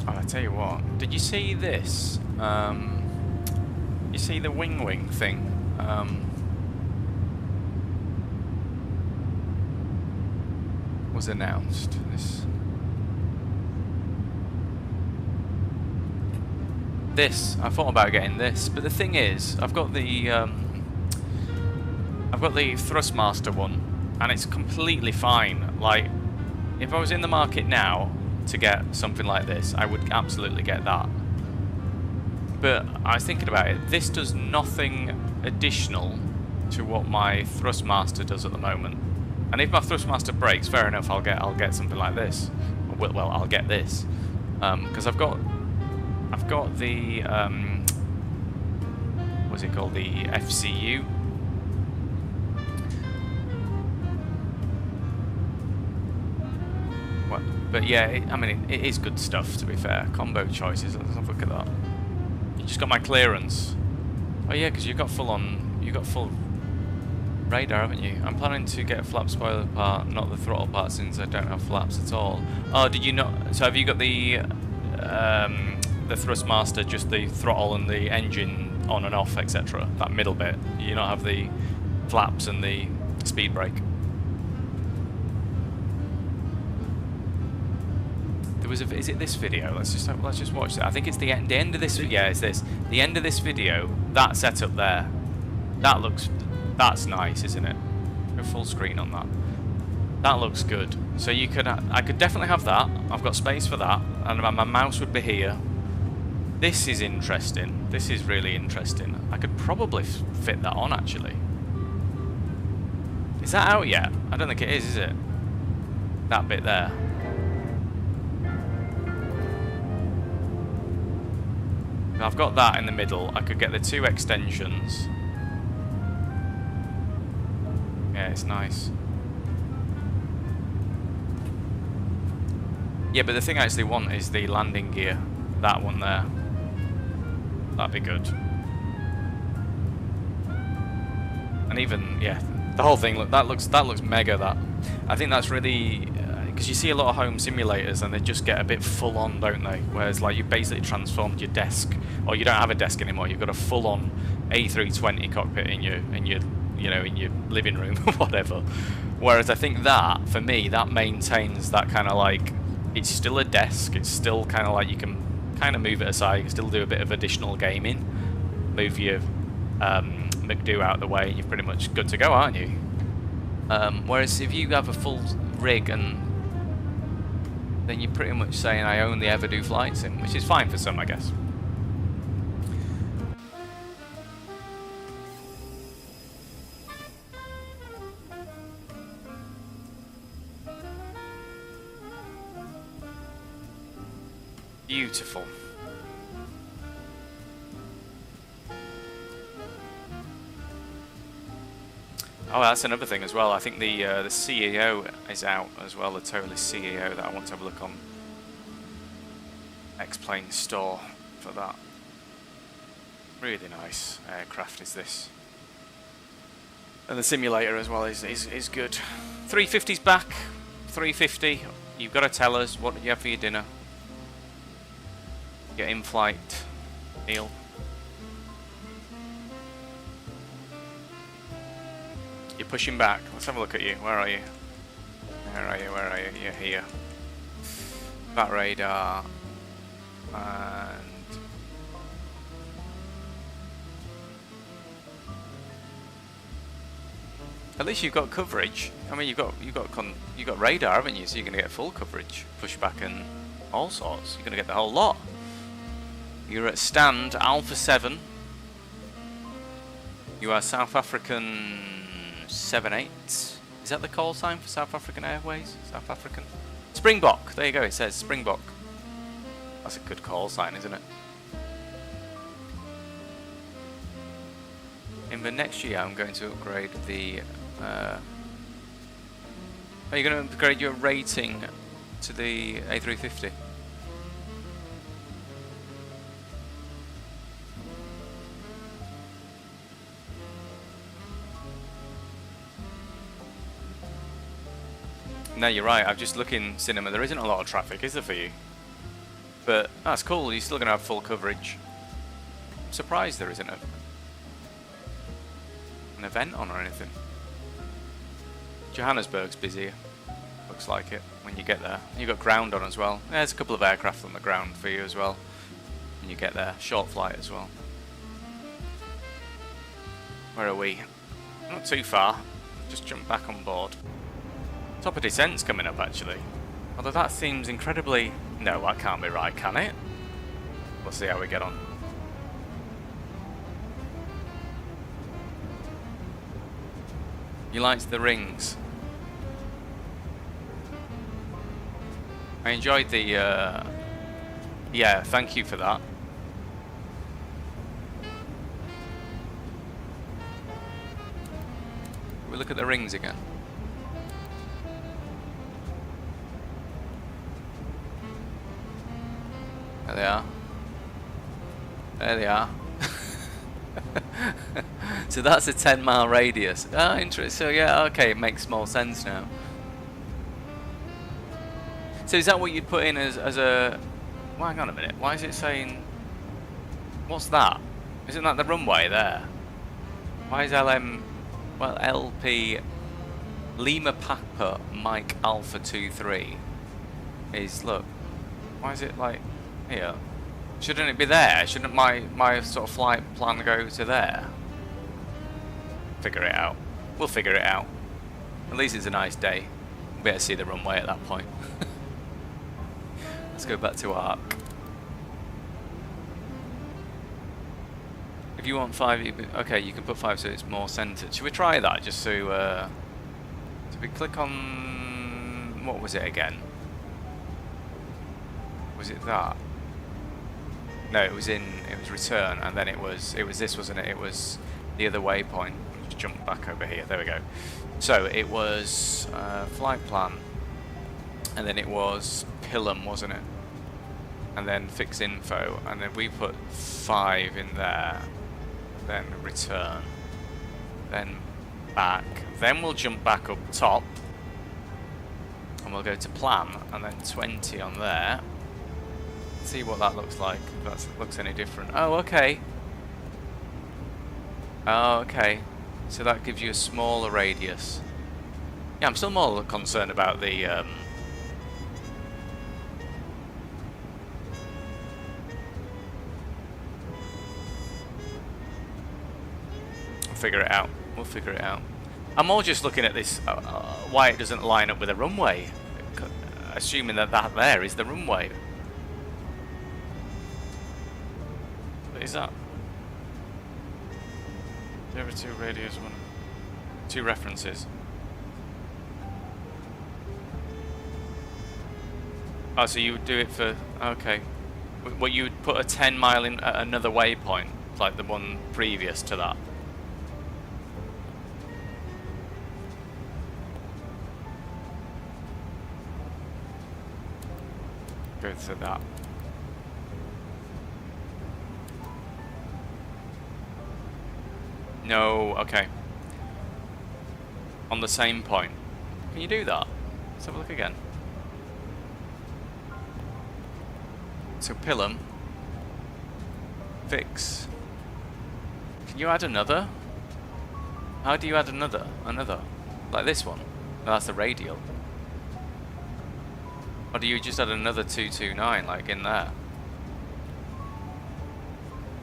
Oh, I tell you what, did you see this? You see the WINWING thing? Was announced. This, I thought about getting this, but the thing is, I've got the Thrustmaster one, and it's completely fine. Like, if I was in the market now to get something like this, I would absolutely get that. But I was thinking about it, this does nothing additional to what my Thrustmaster does at the moment. And if my Thrustmaster breaks, fair enough, I'll get something like this. Well, I'll get this. Because I've got the what's it called, the FCU. What? But yeah, I mean, it is good stuff, to be fair. Combo choices. Let's have a look at that. You just got my clearance. Oh yeah, because you got full radar, haven't you? I'm planning to get a flap spoiler part, not the throttle part, since I don't have flaps at all. Oh, did you not? So have you got the Thrustmaster, just the throttle and the engine on and off, etc.? That middle bit. You not have the flaps and the speed brake. There was is it this video? Let's just watch that. I think it's the end of this. Yeah, it's this. The end of this video. That setup there. That's nice, isn't it? Go full screen on that. That looks good. So you could, I could definitely have that. I've got space for that, and my mouse would be here. This is interesting. This is really interesting. I could probably fit that on, actually. Is that out yet? I don't think it is it? That bit there. I've got that in the middle. I could get the two extensions. Yeah, it's nice. Yeah, but the thing I actually want is the landing gear. That one there. That'd be good. And even, yeah, the whole thing, look, that looks mega, that. I think that's really, because you see a lot of home simulators and they just get a bit full on, don't they? Whereas like you basically transformed your desk, or you don't have a desk anymore, you've got a full on A320 cockpit in your you know, in your living room or whatever. Whereas I think that, for me, that maintains that kind of like, it's still a desk, it's still kind of like you can kind of move it aside, you can still do a bit of additional gaming, move your McDo out of the way, and you're pretty much good to go, aren't you? Whereas if you have a full rig, and then you're pretty much saying I only ever do flight sim, which is fine for some, I guess. Beautiful. Oh, that's another thing as well. I think the CEO is out as well, the ToLiss CEO, that I want to have a look on X-Plane Store for that. Really nice aircraft is this. And the simulator as well is good. 350's back. 350. You've got to tell us what you have for your dinner. Your in-flight meal. You're pushing back. Let's have a look at you. Where are you? Where are you? Where are you? You're here. Bat radar. And at least you've got coverage. I mean, you've got radar, haven't you? So you're gonna get full coverage, pushback, and all sorts. You're gonna get the whole lot. You're at stand Alpha 7. You are South African 78. Is that the call sign for South African Airways? South African? Springbok. There you go. It says Springbok. That's a good call sign, isn't it? In the next year, I'm going to upgrade the... are you going to upgrade your rating to the A350? No, you're right. I'm just looking cinema. There isn't a lot of traffic, is there, for you? But that's cool, you're still going to have full coverage. I'm surprised there isn't an event on or anything. Johannesburg's busier, looks like it, when you get there. You've got ground on as well. There's a couple of aircraft on the ground for you as well when you get there. Short flight as well. Where are we? Not too far. Just jump back on board. Top of descent's coming up actually. Although that seems incredibly... No, that can't be right, can it? We'll see how we get on. You liked the rings. I enjoyed the... Yeah, thank you for that. We look at the rings again. There they are. There they are. So that's a 10-mile radius. Oh, interesting. So yeah, okay, it makes more sense now. So is that what you'd put in as a... Well, hang on a minute. Why is it saying... What's that? Isn't that the runway there? Why is LM... Well, LP... Lima Papa Mike Alpha 23 is... Look. Why is it like... Here. Shouldn't it be there? Shouldn't my sort of flight plan go to there? Figure it out. We'll figure it out. At least it's a nice day. We'll be able to see the runway at that point. Let's go back to ARC. If you want 5, okay, you can put 5 so it's more centered. Should we try that just so we click on... What was it again? Was it that? No, it was return, and then it was this, wasn't it? It was the other waypoint. Just jump back over here. There we go. So it was flight plan, and then it was Pilum, wasn't it? And then fix info, and then we put 5 in there. Then return. Then back. Then we'll jump back up top, and we'll go to plan, and then 20 on there. See what that looks like, if that looks any different. Oh, okay. Oh, okay. So that gives you a smaller radius. Yeah, I'm still more concerned about the... I'll figure it out. We'll figure it out. I'm more just looking at this, why it doesn't line up with a runway. Assuming that there is the runway. Is that 02 radius 1? 2 references. Oh, so you would do it for... Okay. Well, you would put a 10 mile in at another waypoint, like the one previous to that. Go to that. No, okay. On the same point. Can you do that? Let's have a look again. So Pilum. Fix. Can you add another? How do you add another? Another? Like this one? No, that's the radial. Or do you just add another 229 like in there?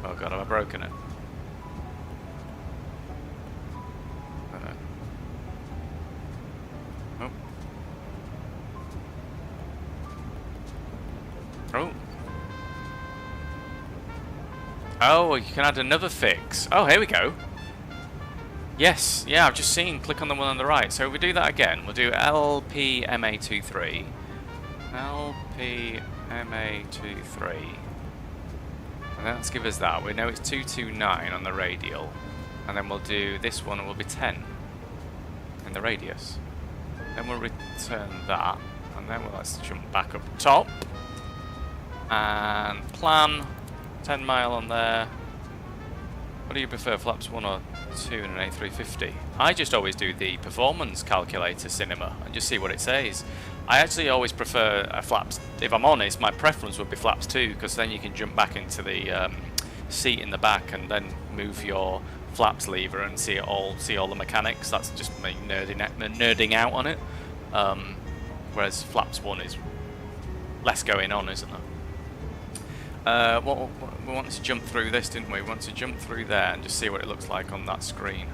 Oh god, have I broken it? Oh, you can add another fix. Oh, here we go. Yes, yeah, I've just seen. Click on the one on the right. So if we do that again, we'll do LPMA 23. LPMA 23. And let's give us that. We know it's 229 on the radial. And then we'll do this one, it will be 10 in the radius. Then we'll return that. And then let's jump back up top. And plan 10 mile on there. What do you prefer, flaps 1 or 2 in an A350? I just always do the performance calculator cinema and just see what it says. I actually always prefer flaps. If I'm honest, my preference would be flaps 2 because then you can jump back into the seat in the back and then move your flaps lever and see all the mechanics. That's just me nerding out on it. Whereas flaps 1 is less going on, isn't there? We wanted to jump through this, didn't we? We wanted to jump through there and just see what it looks like on that screen.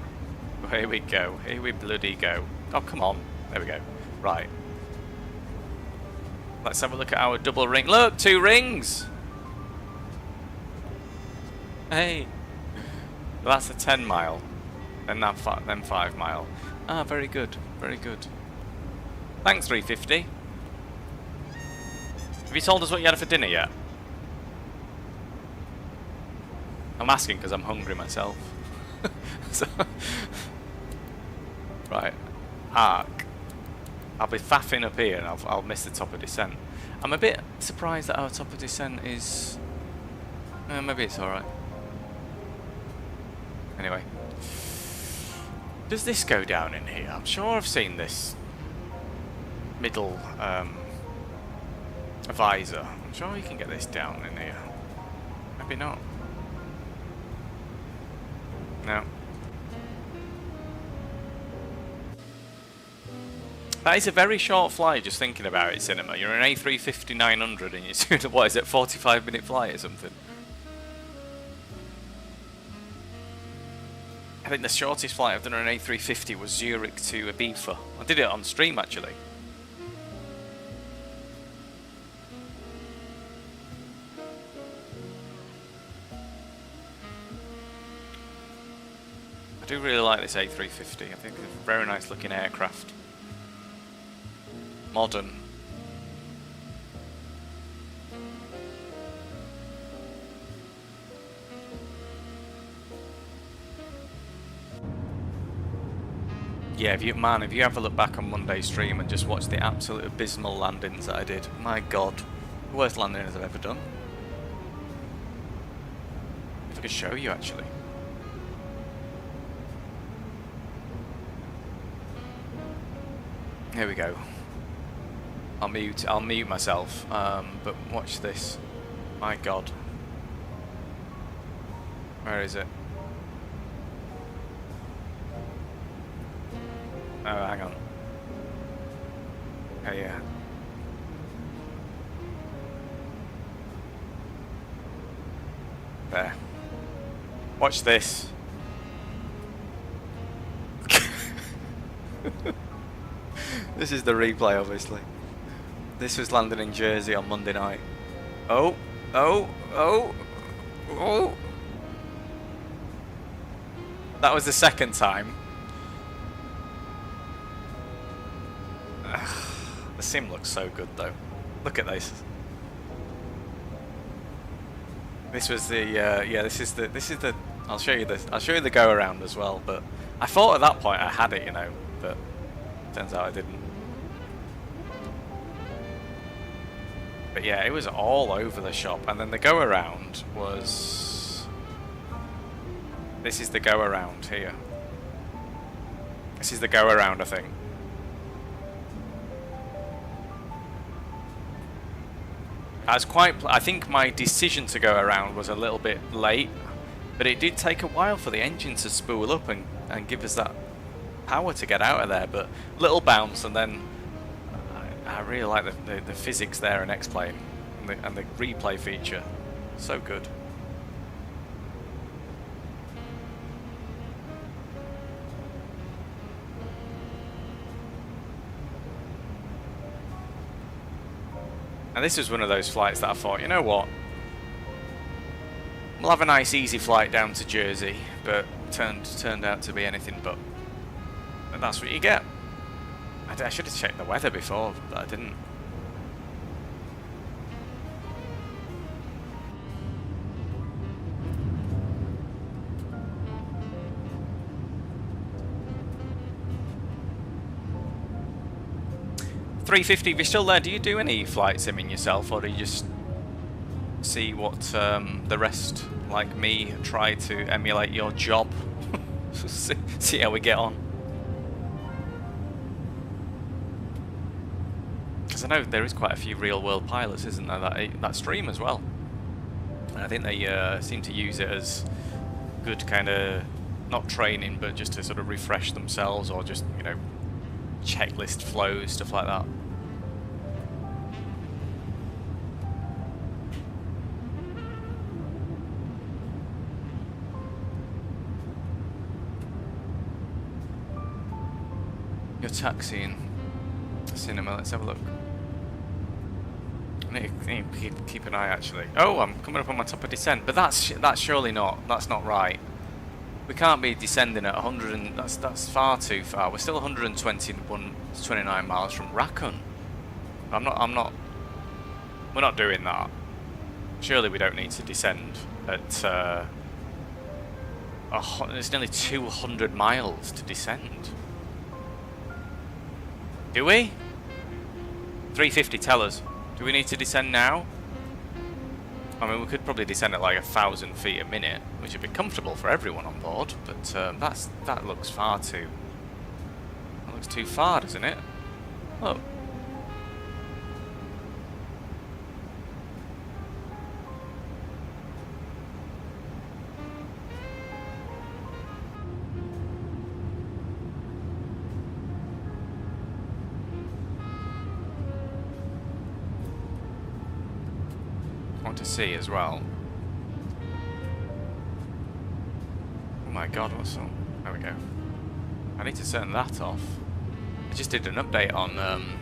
Oh, here we go. Here we bloody go. Oh, come on. There we go. Right. Let's have a look at our double ring. Look, 2 rings! Hey! Well, that's a 10 mile. Then 5 mile. Ah, very good. Very good. Thanks, 350. Have you told us what you had for dinner yet? I'm asking because I'm hungry myself. So right, arc. I'll be faffing up here and I'll miss the top of descent. I'm a bit surprised that our top of descent is... maybe it's alright. Anyway. Does this go down in here? I'm sure I've seen this middle visor. I'm sure you can get this down in here. Maybe not. No. That is a very short flight, just thinking about it, Cinema. You're an A350-900 and you're doing, what is it, 45-minute flight or something? I think the shortest flight I've done on an A350 was Zurich to Ibiza. I did it on stream, actually. I do really like this A350. I think it's a very nice looking aircraft. Modern. Yeah, if you have a look back on Monday's stream and just watch the absolute abysmal landings that I did, my god, the worst landings I've ever done. If I could show you, actually. Here we go. I'll mute myself, but watch this. My god. Where is it? Oh, hang on. Oh, yeah. There. Watch this. This is the replay, obviously. This was landing in Jersey on Monday night. Oh, oh, oh, oh. That was the second time. The sim looks so good though. Look at this. This was the yeah. This is the. I'll show you the go around as well. But I thought at that point I had it, you know, but turns out I didn't. But yeah, it was all over the shop, and then the go around was. This is the go around here. This is the go around, I think. I think my decision to go around was a little bit late, but it did take a while for the engine to spool up and give us that power to get out of there. But little bounce, and then I really like the physics there in X-Plane and the replay feature. So good. And this was one of those flights that I thought, you know what, we'll have a nice easy flight down to Jersey, but turned out to be anything but. And that's what you get. I should have checked the weather before, but I didn't. $350, if you're still there, do you do any flight simming yourself, or do you just see what the rest like me, try to emulate your job. See how we get on. Because I know there is quite a few real-world pilots, isn't there, that stream as well. And I think they seem to use it as good kind of, not training, but just to sort of refresh themselves, or just, you know, checklist flows, stuff like that. You're taxiing the cinema, let's have a look. I need to keep an eye actually. Oh, I'm coming up on my top of descent, but that's surely not, that's not right. We can't be descending at 100 and that's far too far. We're still 129 miles from Raccoon. We're not doing that. Surely we don't need to descend at it's nearly 200 miles to descend. Do we? 350, tell us. Do we need to descend now? I mean, we could probably descend at like 1,000 feet a minute, which would be comfortable for everyone on board, but that looks far too... That looks too far, doesn't it? Oh. To see as well. Oh my god, what's on? There we go. I need to turn that off. I just did an update on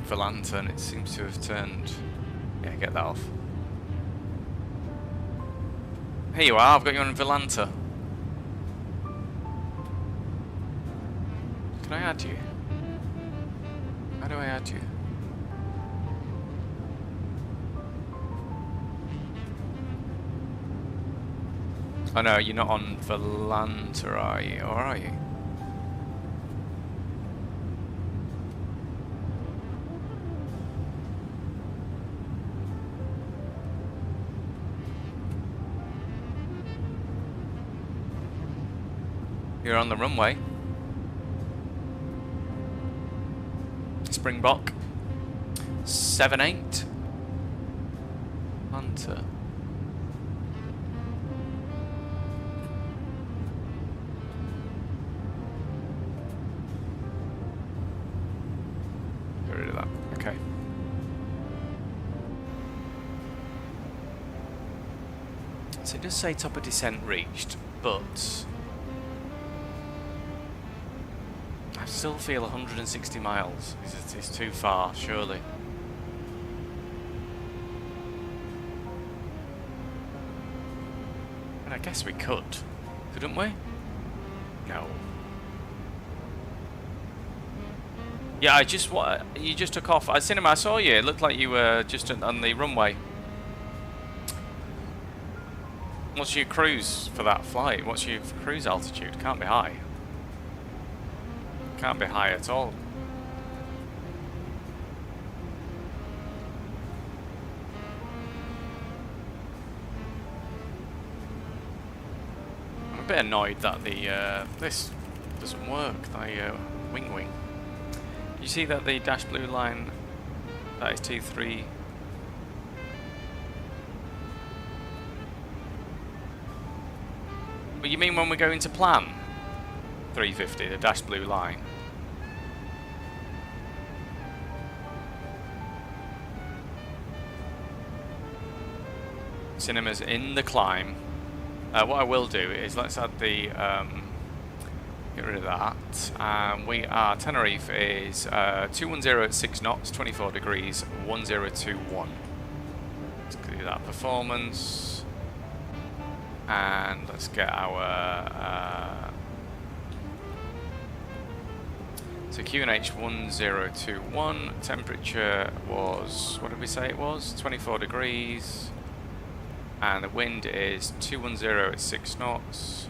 Volanta and it seems to have turned... Yeah, get that off. Here you are, I've got you on Volanta. Can I add you? How do I add you? Oh no, you're not on Volanta, are you? Or are you? You're on the runway. Springbok. 78. Hunter. Get rid of that. Okay. So it does say top of descent reached, but I still feel 160 miles is too far, surely. And I guess we could, couldn't we? No. Yeah, you just took off. I saw you. It looked like you were just on the runway. What's your cruise for that flight? What's your cruise altitude? Can't be high. Can't be high at all. I'm a bit annoyed that the this doesn't work. The WINWING. You see that the dash blue line, that is T3. But you mean when we go into plan 350, the dash blue line? Cinema's in the climb. What I will do is let's add the get rid of that. We are Tenerife is 210 at 6 knots, 24 degrees, 1021. Let's do that performance, and let's get our so QNH 1021. Temperature was, what did we say it was? 24 degrees. And the wind is 210 at 6 knots.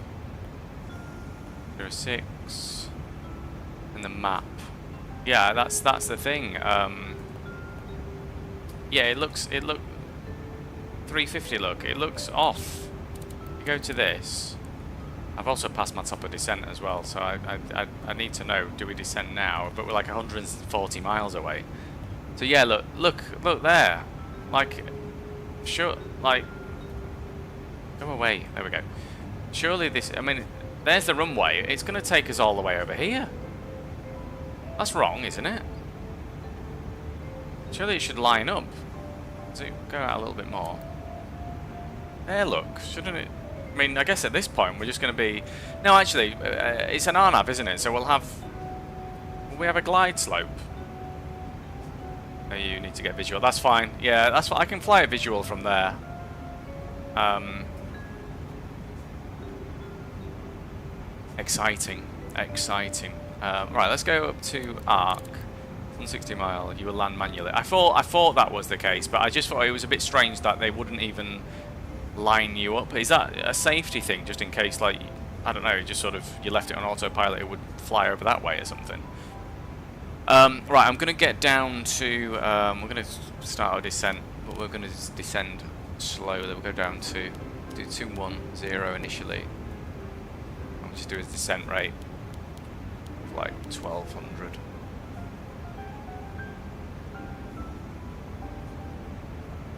06. And the map. Yeah, that's the thing. Yeah, it look 350 look. It looks off. go to this. I've also passed my top of descent as well, so I need to know, do we descend now? But we're like 140 miles away. So yeah, look there. Like, sure, like, go away. There we go. Surely this, I mean, there's the runway. It's going to take us all the way over here. That's wrong, isn't it? Surely it should line up. Does it go out a little bit more? There, look, shouldn't it? I mean, I guess at this point we're just going to be... No, actually, it's an RNAV, isn't it? So we'll have... Will we have a glide slope? Oh, you need to get visual. That's fine. Yeah, that's what I can fly a visual from there. Exciting. Exciting. Right, let's go up to Arc. 160 mile, you will land manually. I thought that was the case, but I just thought it was a bit strange that they wouldn't even line you up. Is that a safety thing, just in case, like, I don't know, just sort of you left it on autopilot, it would fly over that way or something? Right, I'm going to get down to, we're going to start our descent, but we're going to descend slowly. We'll go down to do 210 initially. And we'll just do a descent rate of like 1200.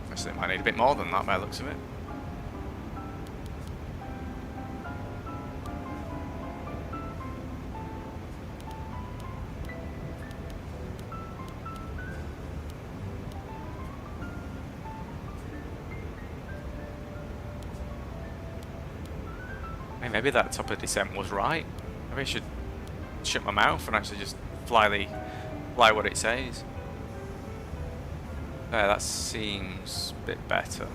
Actually, it might need a bit more than that by the looks of it. Maybe that top of descent was right. Maybe I should shut my mouth and actually just fly what it says. There, that seems a bit better.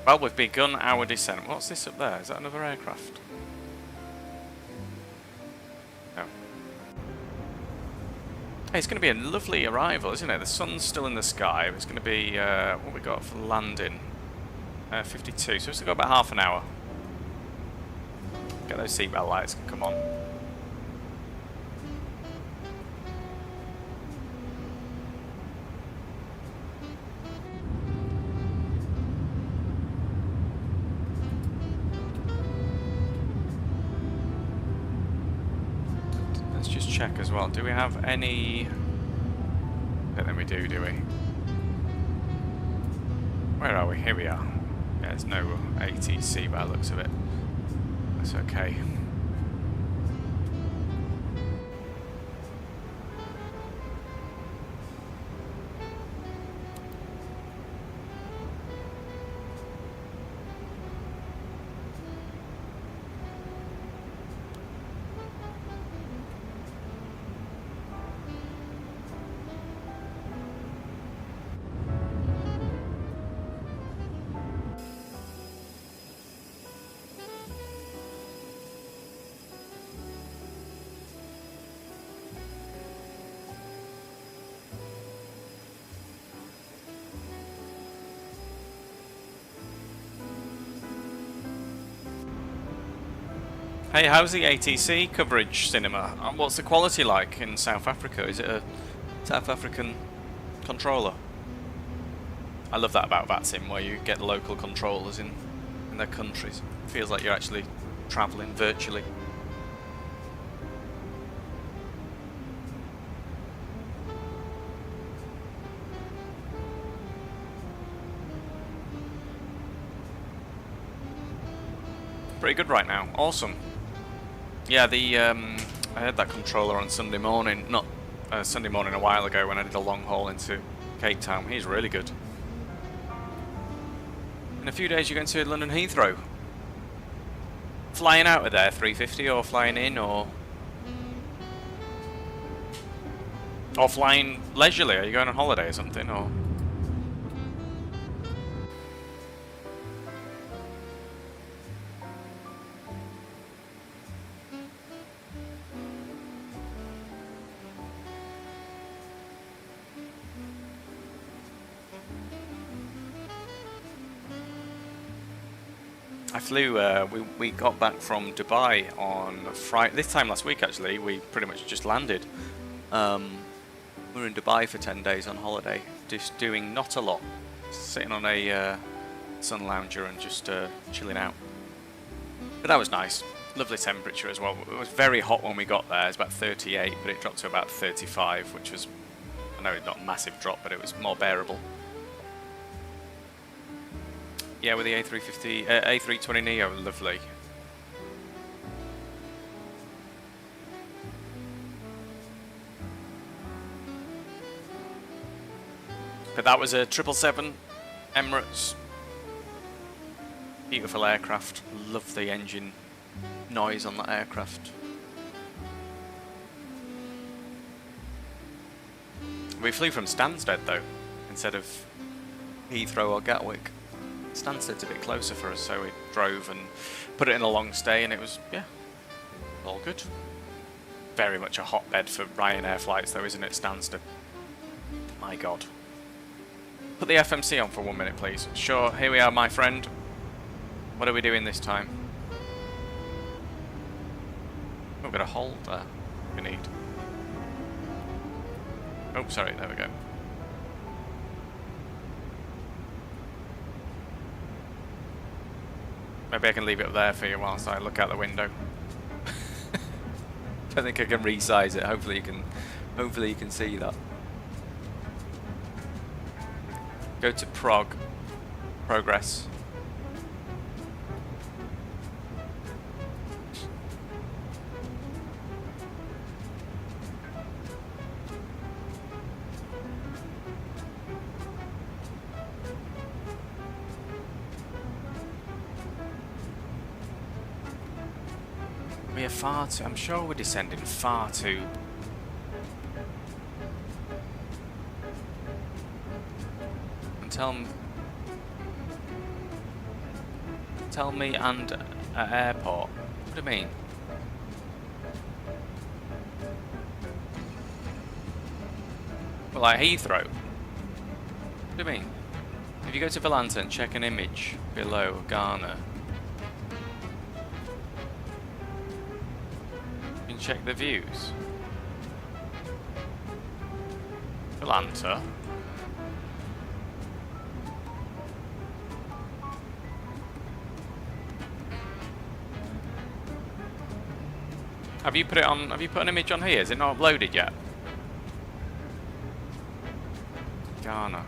Well, we've begun our descent. What's this up there? Is that another aircraft? No. Hey, it's going to be a lovely arrival, isn't it? The sun's still in the sky. It's going to be, what we got for landing? 52, so it's got about half an hour. Get those seatbelt lights, come on. Let's just check as well. Do we have any... I don't think we do we? Where are we? Here we are. Yeah, there's no ATC by the looks of it. That's okay. Hey, how's the ATC coverage, Cinema? What's the quality like in South Africa? Is it a South African controller? I love that about VATSIM, where you get local controllers in their countries. It feels like you're actually travelling virtually. Pretty good right now. Awesome. Yeah, I had that controller on Sunday morning, not Sunday morning a while ago when I did a long haul into Cape Town. He's really good. In a few days you're going to London Heathrow. Flying out of there, 350, or flying in, or flying leisurely? Are you going on holiday or something, or? I flew, we got back from Dubai on Friday, this time last week actually. We pretty much just landed. We were in Dubai for 10 days on holiday, just doing not a lot, sitting on a sun lounger and just chilling out. But that was nice, lovely temperature as well. It was very hot when we got there, it was about 38, but it dropped to about 35, which was, I know it's not a massive drop, but it was more bearable. Yeah, with the A330neo, lovely. But that was a 777 Emirates. Beautiful aircraft. Love the engine noise on that aircraft. We flew from Stansted though, instead of Heathrow or Gatwick. Stansted's a bit closer for us, so we drove and put it in a long stay, and it was, yeah, all good. Very much a hotbed for Ryanair flights though, isn't it, Stansted? My God. Put the FMC on for 1 minute, please. Sure, here we are, my friend. What are we doing this time? Oh, we've got a hold there. We need. Oh, sorry, there we go. Maybe I can leave it up there for you whilst I look out the window. I think I can resize it. Hopefully you can see that. Go to progress. We are far too, I'm sure we're descending far too. And tell me and at airport. What do you mean? Well, like Heathrow. What do you mean? If you go to Volanta and check an image below Ghana, you can check the views. Volanta. Have you put it on? Have you put an image on here? Is it not uploaded yet? Ghana.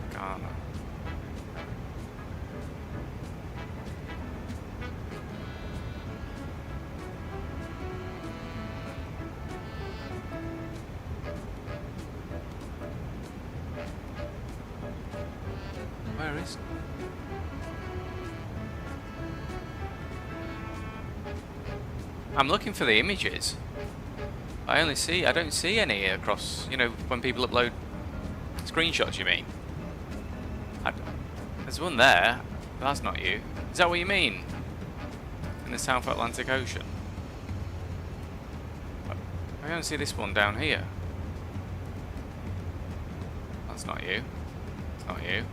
Where is? I'm looking for the images. I don't see any across, you know, when people upload screenshots, you mean? There's one there, but that's not you. Is that what you mean? In the South Atlantic Ocean? I don't see this one down here. That's not you. It's not you.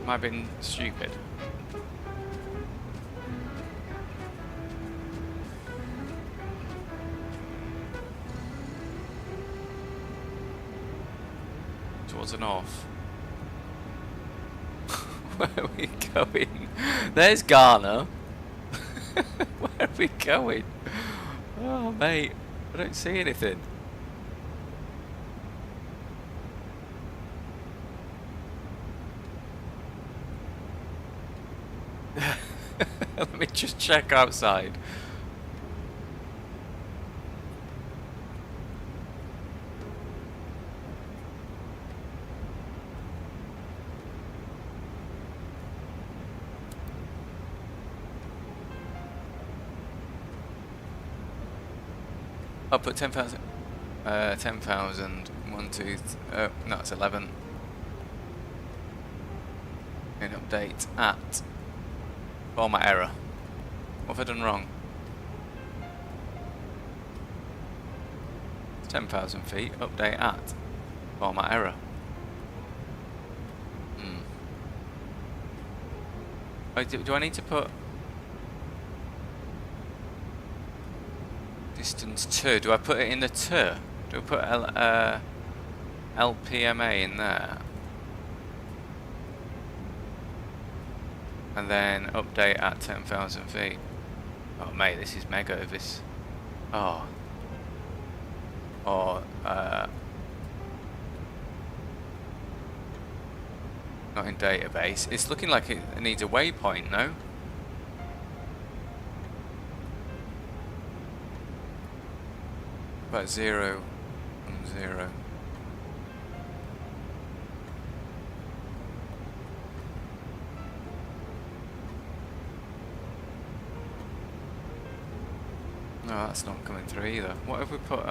Am I being stupid? Towards the north. Where are we going? There's Ghana. Where are we going? Oh, mate, I don't see anything. Let me just check outside. I'll put 10,000. 10,000. 1, 2. No, it's 11. An update at. Oh, my error. What have I done wrong? 10,000 feet. Update at. Oh, my error. Oh, do I need to put distance 2? Do I put it in the 2? Do I put LPMA in there? And then update at 10,000 feet. Oh mate, this is mega, this. Oh. Or, not in database. It's looking like it needs a waypoint, no? About 0 and 0. No, that's not coming through either. What if we put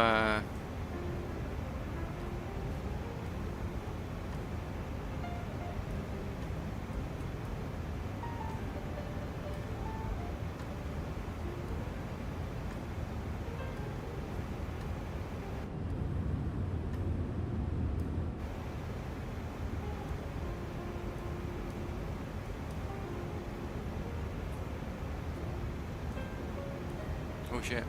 oh shit.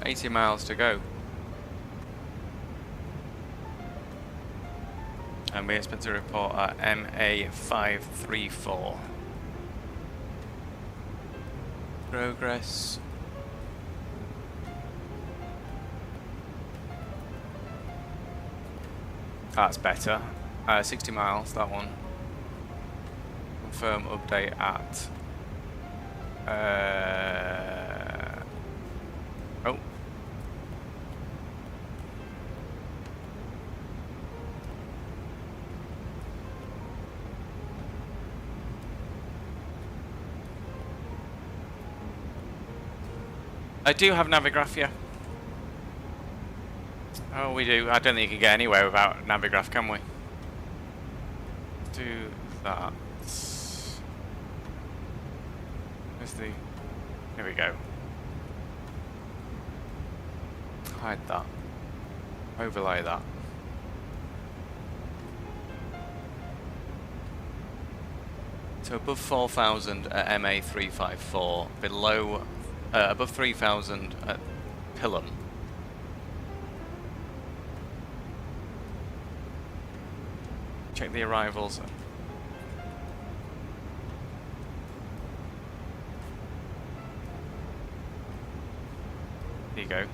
$80 miles to go. And we expect to report at MA534. Progress. That's better. 60 miles, that one. Confirm update at oh. I do have Navigraph, yeah. Oh, we do. I don't think you can get anywhere without Navigraph, can we? Do that. Where's the... Here we go. Hide that. Overlay that. So above 4,000 at MA354, below, above 3,000 at Pilum. Check the arrivals. There you go.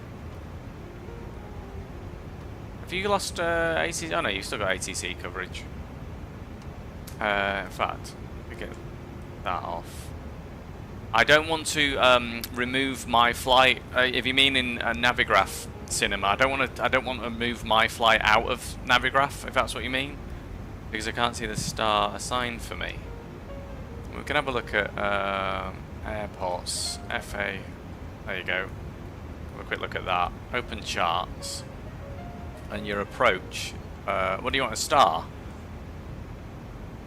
Have you lost ATC? Oh no, you've still got ATC coverage. In fact, we get that off. I don't want to remove my flight. If you mean in Navigraph cinema, I don't want to move my flight out of Navigraph. If that's what you mean, because I can't see the star assigned for me. We can have a look at airports. FA. There you go. Have a quick look at that. Open charts. And your approach. What do you want, a star?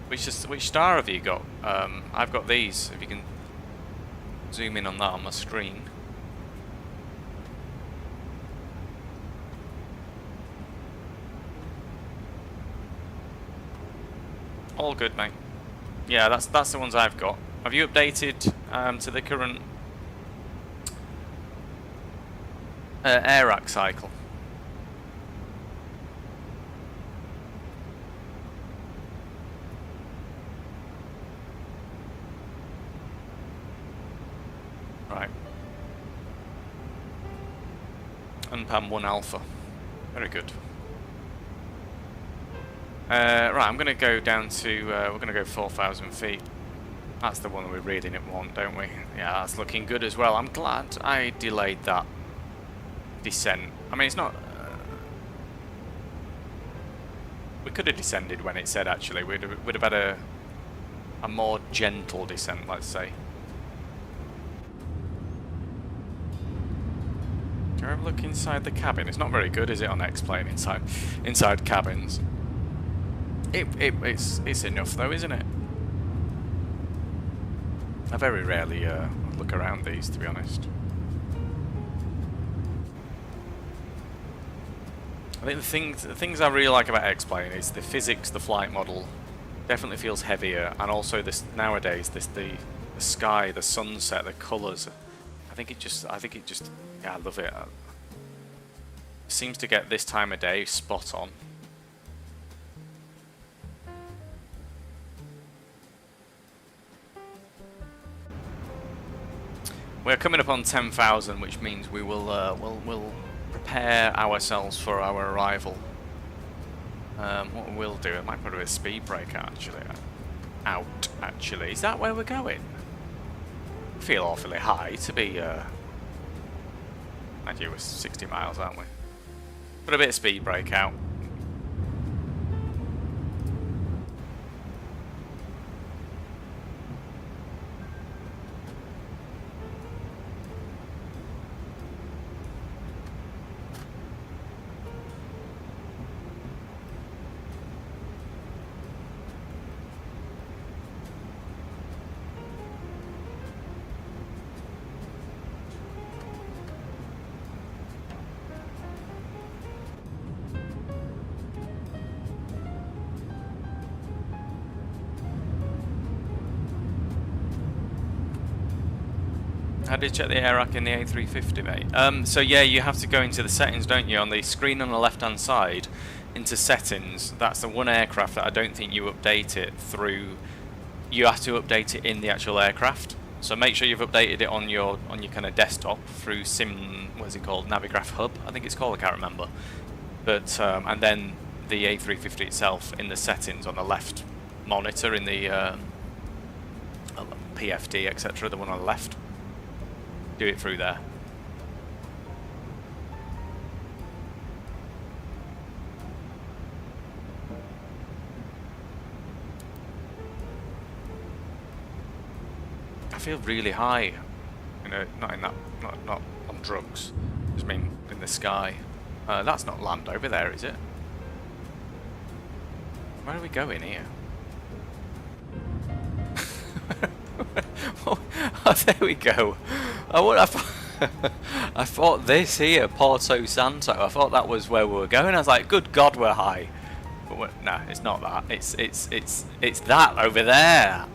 Which star have you got? I've got these. If you can zoom in on that on my screen. All good, mate. Yeah, that's the ones I've got. Have you updated to the current air rack cycle? Right. Unpam 1 alpha. Very good. Right, I'm going to go down to, we're going to go 4,000 feet. That's the one we really want, don't we? Yeah, that's looking good as well. I'm glad I delayed that descent. I mean, it's not... we could have descended when it said, actually. We'd have had a more gentle descent, let's say. Can I have a look inside the cabin? It's not very good, is it, on X-Plane inside cabins? It's enough though, isn't it? I very rarely look around these, to be honest. I think the things I really like about X-Plane is the physics, the flight model definitely feels heavier, and also this nowadays the sky, the sunset, the colours. I think it just yeah, I love it. It seems to get this time of day spot on. We're coming up on 10,000, which means we will we'll prepare ourselves for our arrival. What we'll do, it might put a speed brake actually. Actually, is that where we're going? I feel awfully high to be. Mind you, we're 60 miles, aren't we? Put a bit of speed brake out. I did check the air rack in the A350, mate. So yeah, you have to go into the settings, don't you? On the screen on the left-hand side, into settings. That's the one aircraft that I don't think you update it through. You have to update it in the actual aircraft. So make sure you've updated it on your kind of desktop through what's it called? Navigraph Hub, I think it's called. I can't remember. But and then the A350 itself in the settings on the left monitor in the PFD, etc. The one on the left. Do it through there. I feel really high, you know, not on drugs. I just mean in the sky. That's not land over there, is it? Where are we going here? Oh, there we go. I thought this here, Porto Santo, I thought that was where we were going. I was like, good God, we're high. But no, it's not that. It's that over there.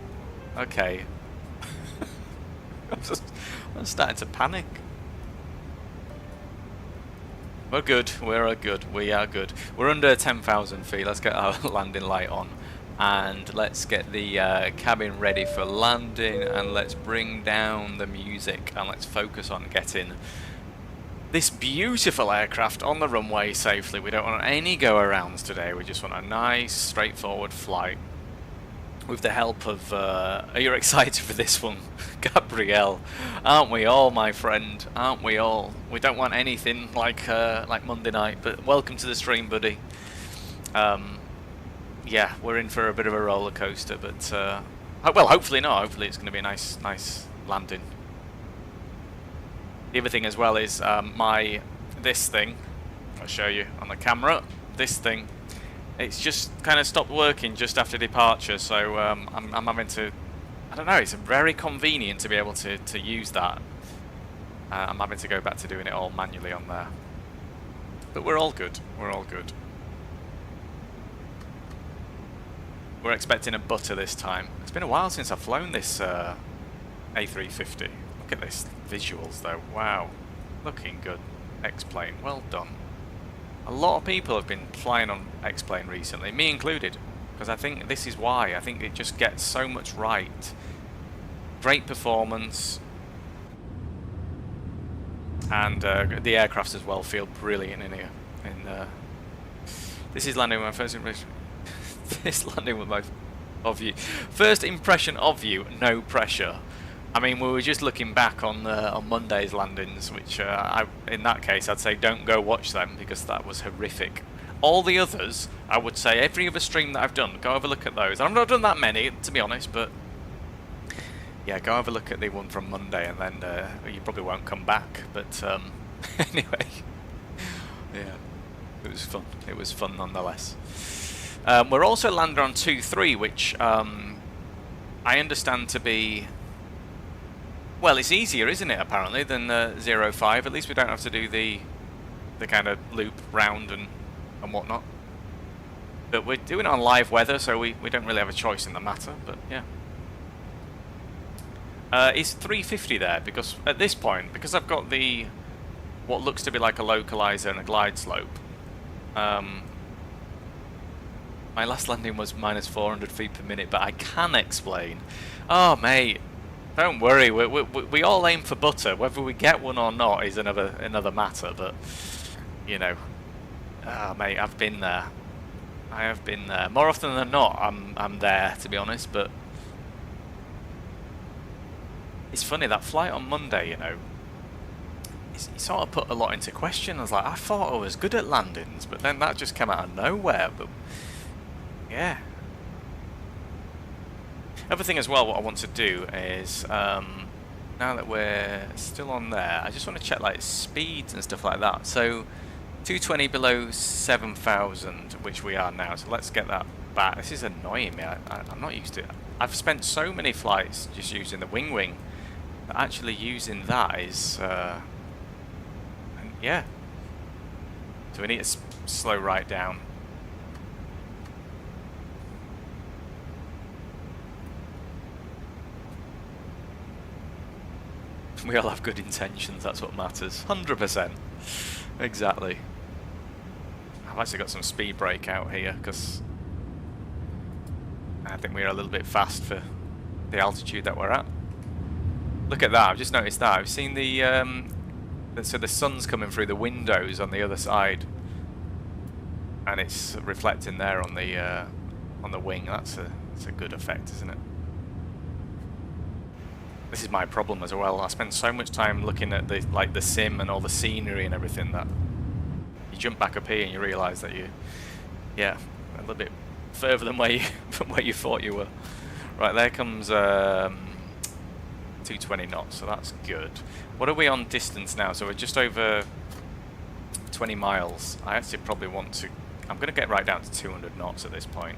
Okay. I'm starting to panic. We're good. We're good. We are good. We're under 10,000 feet. Let's get our landing light on. And let's get the cabin ready for landing, and let's bring down the music, and let's focus on getting this beautiful aircraft on the runway safely. We don't want any go-arounds today. We just want a nice, straightforward flight. With the help of, are you excited for this one? Gabrielle, aren't we all, my friend? Aren't we all? We don't want anything like Monday night, but welcome to the stream, buddy. Yeah, we're in for a bit of a roller coaster, but well, hopefully not. Hopefully it's going to be a nice landing. The other thing as well is this thing. I'll show you on the camera. This thing, it's just kind of stopped working just after departure. So I'm having to. I don't know. It's very convenient to be able to use that. I'm having to go back to doing it all manually on there. But we're all good. We're all good. We're expecting a butter this time. It's been a while since I've flown this A350. Look at this visuals though. Wow. Looking good. X-Plane. Well done. A lot of people have been flying on X-Plane recently, me included. Because I think this is why. I think it just gets so much right. Great performance. And the aircrafts as well feel brilliant in here. This is landing my first impression. This landing with my first impression of you, no pressure. I mean, we were just looking back on Monday's landings, which in that case I'd say don't go watch them because that was horrific. All the others, I would say every other stream that I've done, go have a look at those. I've not done that many, to be honest, but yeah, go have a look at the one from Monday, and then you probably won't come back. But Anyway, yeah, it was fun. It was fun nonetheless. We're also landing on 2-3, which I understand to be, well, it's easier, isn't it, apparently, than 0-5. At least we don't have to do the kind of loop round and whatnot. But we're doing it on live weather, so we don't really have a choice in the matter, but yeah. Is 350 there? Because at this point, because I've got the what looks to be like a localizer and a glide slope, my last landing was minus 400 feet per minute, but I can explain. Oh, mate, don't worry. We all aim for butter. Whether we get one or not is another matter. But you know, mate, I've been there. I have been there. More often than not, I'm there, to be honest. But it's funny, that flight on Monday, you know, it sort of put a lot into question. I was like, I thought I was good at landings, but then that just came out of nowhere. But yeah. Other thing as well, what I want to do is, now that we're still on there, I just want to check like speeds and stuff like that. So 220 below 7,000, which we are now. So let's get that back. This is annoying me. I'm not used to it. I've spent so many flights just using the WINWING. Actually using that is, yeah. So we need to slow right down. We all have good intentions, that's what matters. 100%. Exactly. I've actually got some speed brake out here because I think we're a little bit fast for the altitude that we're at. Look at that, I've just noticed that. I've seen the so the sun's coming through the windows on the other side, and it's reflecting there on the wing. That's a good effect, isn't it? This is my problem as well. I spend so much time looking at the sim and all the scenery and everything that you jump back up here and you realise that yeah, a little bit further than where you thought you were. Right, there comes 220 knots, so that's good. What are we on distance now? So we're just over 20 miles. I actually probably want to, I'm going to get right down to 200 knots at this point.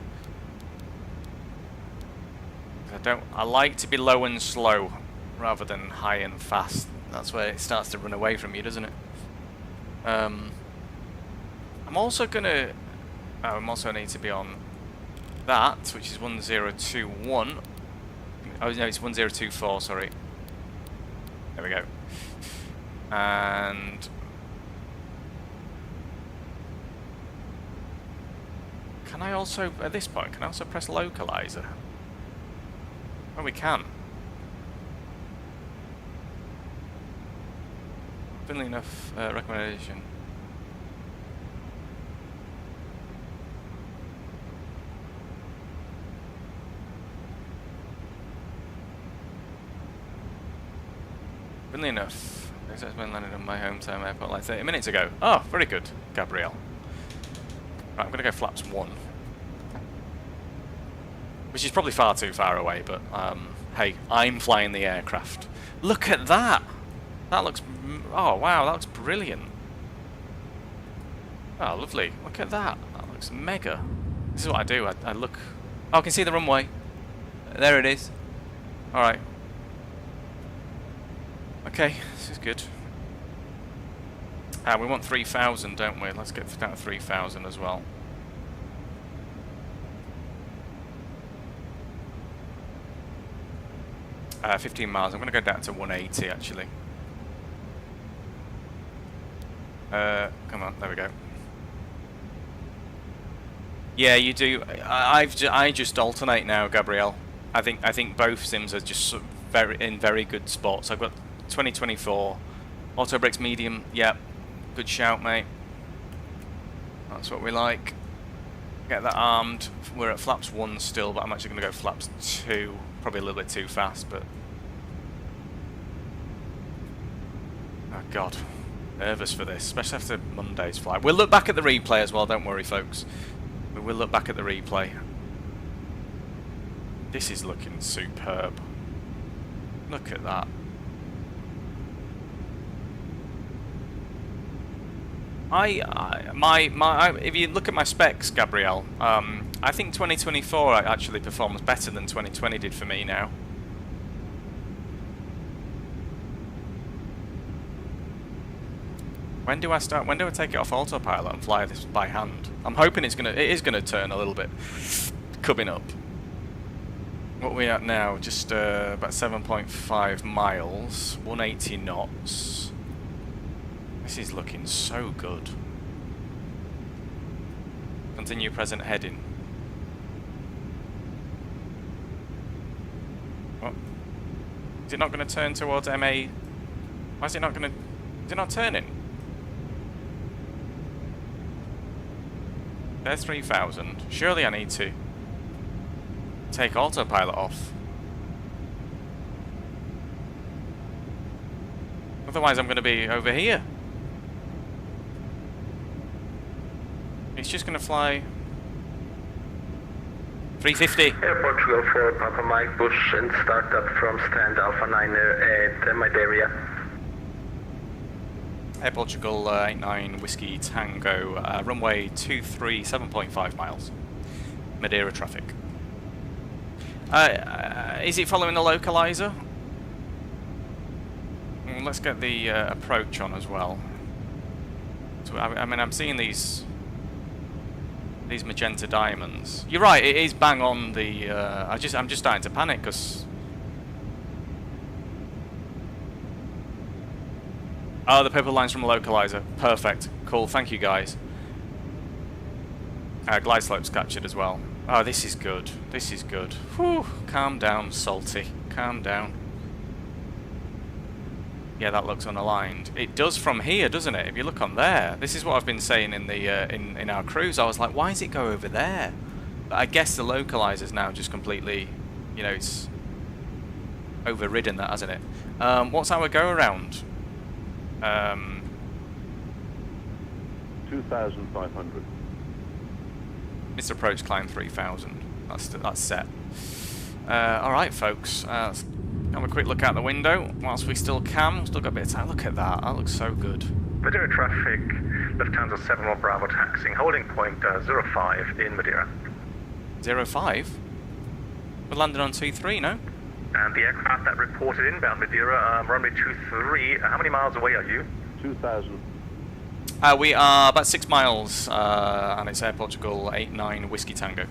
I like to be low and slow rather than high and fast. That's where it starts to run away from you, doesn't it? I'm also gonna I'm also need to be on that, which is 1021. Oh no, it's 1024, sorry. There we go. And can I also, at this point, can I also press localizer? Oh, we can. Funnily enough, recommendation. Funnily enough, it's been landed on my hometown airport like 30 minutes ago. Oh, very good, Gabrielle. Right, I'm going to go flaps 1. Which is probably far too far away, but hey, I'm flying the aircraft. Look at that! That looks, oh wow, that looks brilliant. Oh, lovely. Look at that. That looks mega. This is what I do. I look, oh, I can see the runway. There it is. Alright. Okay, this is good. We want 3,000, don't we? Let's get down to 3,000 as well. Uh, 15 miles. I'm going to go down to 180 actually. Come on, there we go. Yeah, you do. I just alternate now, Gabrielle. I think both sims are just in very good spots. I've got 2024 auto brakes medium. Yep, good shout, mate. That's what we like. Get that armed. We're at flaps 1 still, but I'm actually going to go flaps 2. Probably a little bit too fast, but oh god, nervous for this, especially after Monday's flight. We'll look back at the replay as well. Don't worry, folks. We will look back at the replay. This is looking superb. Look at that. If you look at my specs, Gabrielle, I think 2024 actually performs better than 2020 did for me now. When do I start? When do I take it off autopilot and fly this by hand? I'm hoping it is gonna turn a little bit coming up. What are we at now? Just about 7.5 miles, 180 knots. This is looking so good. Continue present heading. What? Is it not going to turn towards MA? Why is it not going to? Is it not turning? There's 3,000. Surely I need to take autopilot off. Otherwise I'm going to be over here. It's just going to fly 350. Air Portugal for Papa Mike Bush and start up from stand Alpha 9 at Madeira. Air Portugal 89 Whiskey Tango, runway 23, 7.5 miles. Madeira traffic. Is it following the localizer? Let's get the approach on as well. So, I mean, I'm seeing these magenta diamonds. You're right, it is bang on the. I'm just starting to panic because. Oh, the purple line's from the localizer. Perfect. Cool. Thank you, guys. Glide slope's captured as well. Oh, this is good. This is good. Whew. Calm down, Salty. Calm down. Yeah, that looks unaligned. It does from here, doesn't it? If you look on there, this is what I've been saying in the in our cruise. I was like, why does it go over there? But I guess the localizer's now just completely, you know, it's overridden that, hasn't it? What's our go around? 2,500. Mr. Approach climb 3,000. That's set. All right, folks. Let's have a quick look out the window whilst we still can. Still got a bit of time. Look at that. That looks so good. Madeira traffic, Lufthansa 71 Bravo taxiing, holding point 05 in Madeira. 05? We're landing on 23, no? And the aircraft that reported inbound Madeira, runway 23, how many miles away are you? 2,000. We are about 6 miles, and it's Air Portugal 89 Whiskey Tango.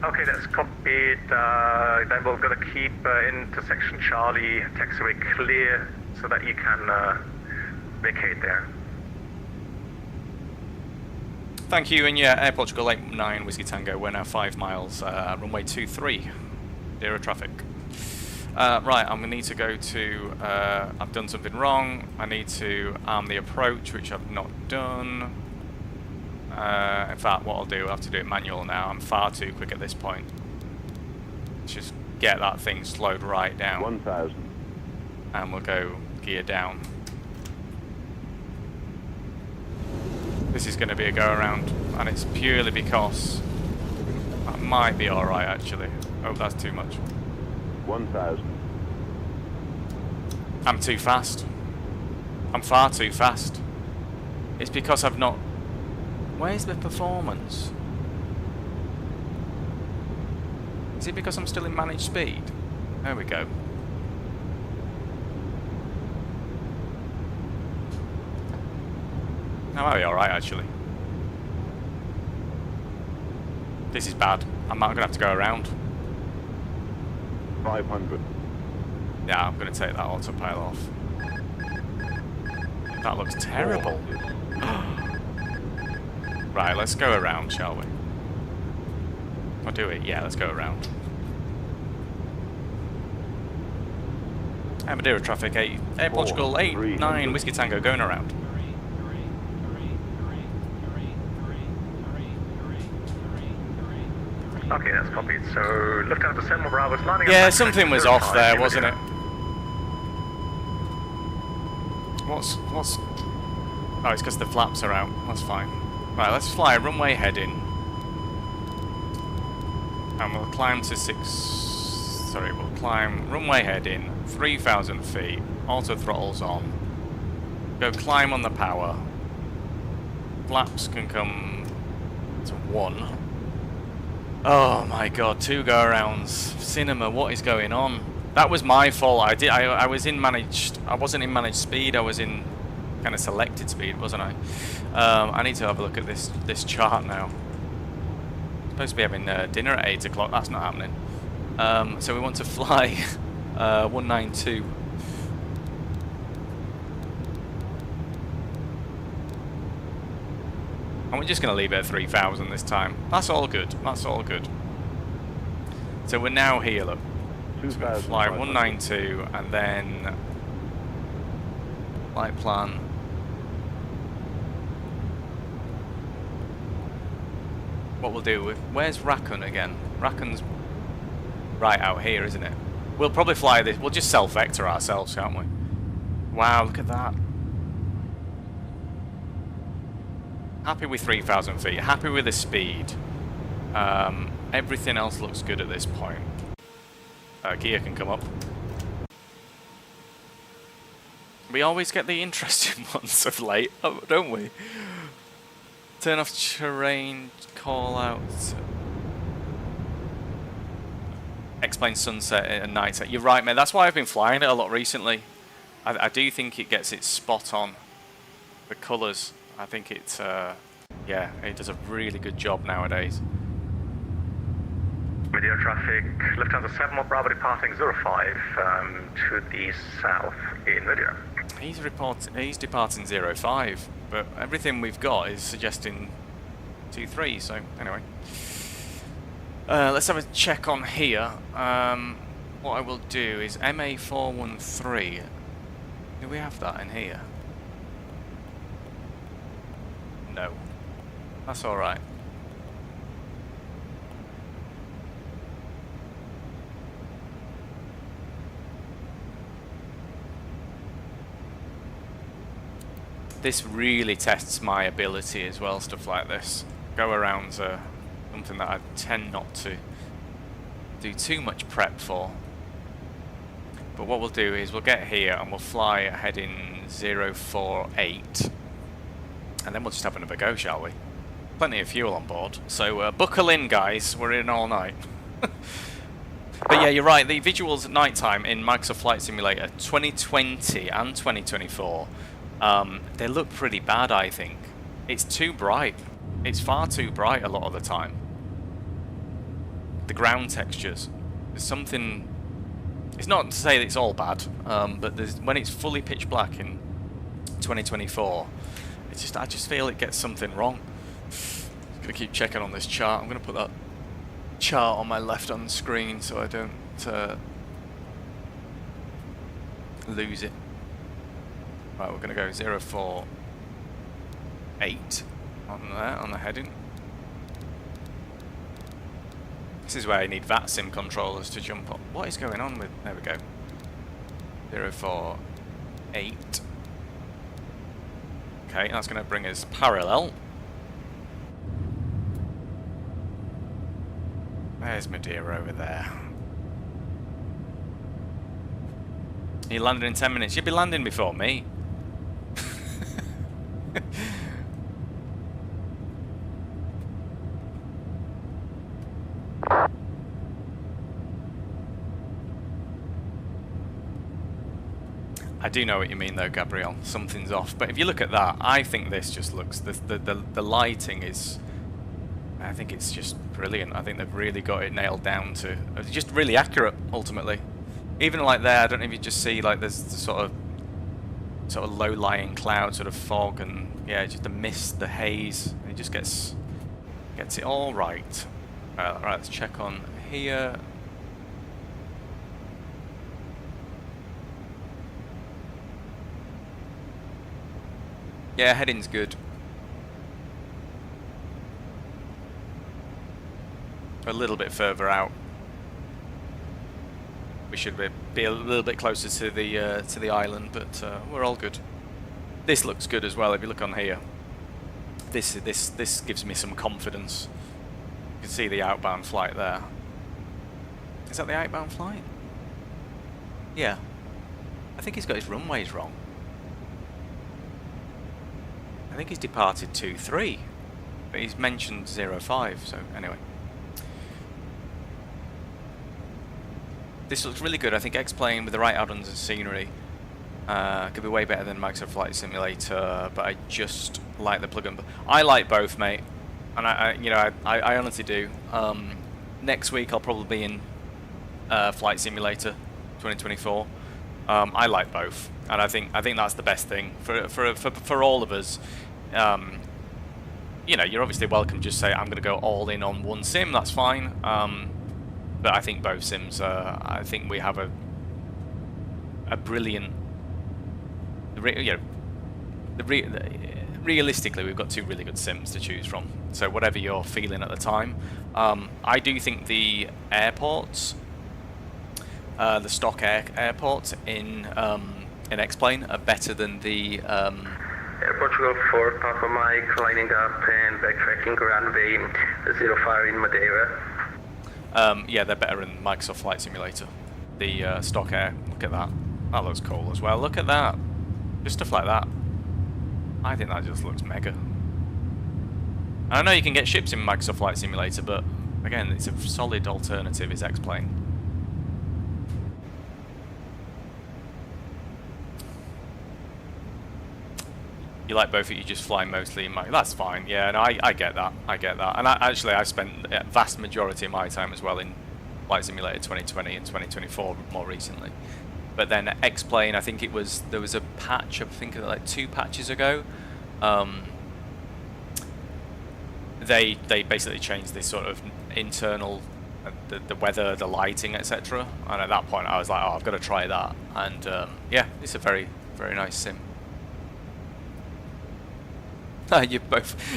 Okay, that's copied. Then we're going to keep intersection Charlie taxiway clear so that you can vacate there. Thank you, and yeah, Air Portugal 89 Whiskey Tango, we're now 5 miles, runway 23, Madeira traffic. Right, I'm going to need to go to, I've done something wrong, I need to arm the approach, which I've not done. In fact, what I'll do, I'll have to do it manual now, I'm far too quick at this point. Let's just get that thing slowed right down. 1,000. And we'll go gear down. This is going to be a go around, and it's purely because that might be alright actually. Oh, that's too much. 1,000. I'm too fast. I'm far too fast. It's because I've not... Where's the performance? Is it because I'm still in managed speed? There we go. That might be alright actually. This is bad. I'm not going to have to go around. 500. Yeah, I'm going to take that autopilot off. That looks terrible. Right, let's go around, shall we? I'll do it. Yeah, let's go around. Madeira traffic 8, Air Portugal 89 Whiskey Tango going around. Okay, that's copied. So, Lufthansa 7 Bravo is landing. Yeah, something was off there, wasn't it? What's... Oh, it's because the flaps are out. That's fine. Right, let's fly runway heading. And we'll climb to we'll climb runway heading, 3,000 feet, auto throttles on. Go climb on the power. flaps can come to 1. Oh my god, 2 go-arounds. Cinema, what is going on? That was my fault. I was in managed. I wasn't in managed speed. I was in kind of selected speed, wasn't I? I need to have a look at this chart now. Supposed to be having dinner at 8 o'clock. That's not happening. So we want to fly 192. And we're just going to leave it at 3,000 this time. That's all good. That's all good. So we're now here, look. So we're going to fly 192 and then flight plan. What we'll do, where's Raccoon again? Raccoon's right out here, isn't it? We'll probably fly this. We'll just self-vector ourselves, can't we? Wow, look at that. Happy with 3,000 feet. Happy with the speed. Everything else looks good at this point. Gear can come up. We always get the interesting ones of late, don't we? Turn off terrain, call out. Explain sunset and night set. You're right, mate. That's why I've been flying it a lot recently. I do think it gets it spot on. The colours. I think it's, yeah, it does a really good job nowadays. Madeira traffic, Lufthansa 7 more Bravo departing 05 to the south in Madeira. He's departing 05, but everything we've got is suggesting 23, so anyway. Let's have a check on here. What I will do is MA413. Do we have that in here? No. That's alright. This really tests my ability as well, stuff like this. Go-arounds are something that I tend not to do too much prep for. But what we'll do is we'll get here and we'll fly heading 048. And then we'll just have another go, shall we? Plenty of fuel on board. So buckle in, guys. We're in all night. But yeah, you're right. The visuals at night time in Microsoft Flight Simulator 2020 and 2024, they look pretty bad, I think. It's too bright. It's far too bright a lot of the time. The ground textures. There's something... It's not to say that it's all bad, but when it's fully pitch black in 2024, it's just, I just feel it gets something wrong. I'm gonna keep checking on this chart. I'm gonna put that chart on my left on the screen so I don't lose it. Right, we're gonna go 048 on there on the heading. This is where you need VATSIM controllers to jump up. What is going on with? There we go. 048. Okay, that's going to bring us parallel. There's Madeira over there. You landed in 10 minutes. You'll be landing before me. I do know what you mean though, Gabrielle. Something's off. But if you look at that, I think this just looks... The lighting is... I think it's just brilliant. I think they've really got it nailed down to... It's just really accurate, ultimately. Even like there, I don't know if you just see, like, there's the sort of low-lying cloud, sort of fog, and, yeah, just the mist, the haze. It just gets it all right. Right, let's check on here. Yeah, heading's good. A little bit further out. We should be a little bit closer to the island, but we're all good. This looks good as well. If you look on here, this gives me some confidence. You can see the outbound flight there. Is that the outbound flight? Yeah. I think he's got his runways wrong. I think he's departed 2-3, but he's mentioned 0-5, so anyway. This looks really good. I think X-Plane with the right add-ons and scenery could be way better than Microsoft Flight Simulator, but I just like the plug-in. I like both, mate, and I honestly do. Next week I'll probably be in Flight Simulator 2024. I like both, and I think that's the best thing for all of us. You know, you're obviously welcome to just say I'm going to go all in on one sim. That's fine. But I think both sims. I think we have a brilliant. Realistically, we've got two really good sims to choose from. So whatever you're feeling at the time, I do think the airports, the stock airports in X-Plane are better than the. Portugal 4, Papa Mike, lining up and backtracking runway 05 in Madeira. Yeah, they're better in Microsoft Flight Simulator. The stock air, look at that. That looks cool as well. Look at that. Just stuff like that. I think that just looks mega. I know you can get ships in Microsoft Flight Simulator, but again, it's a solid alternative is X-Plane. You like both of you just fly mostly in that's fine. Yeah, no, I get that. I get that. And I spent a vast majority of my time as well in Flight Simulator 2020 and 2024 more recently. But then X-Plane, I think there was a patch, I think like 2 patches ago. They basically changed this sort of internal, the weather, the lighting, etc. And at that point, I was like, oh, I've got to try that. And yeah, it's a very, very nice sim.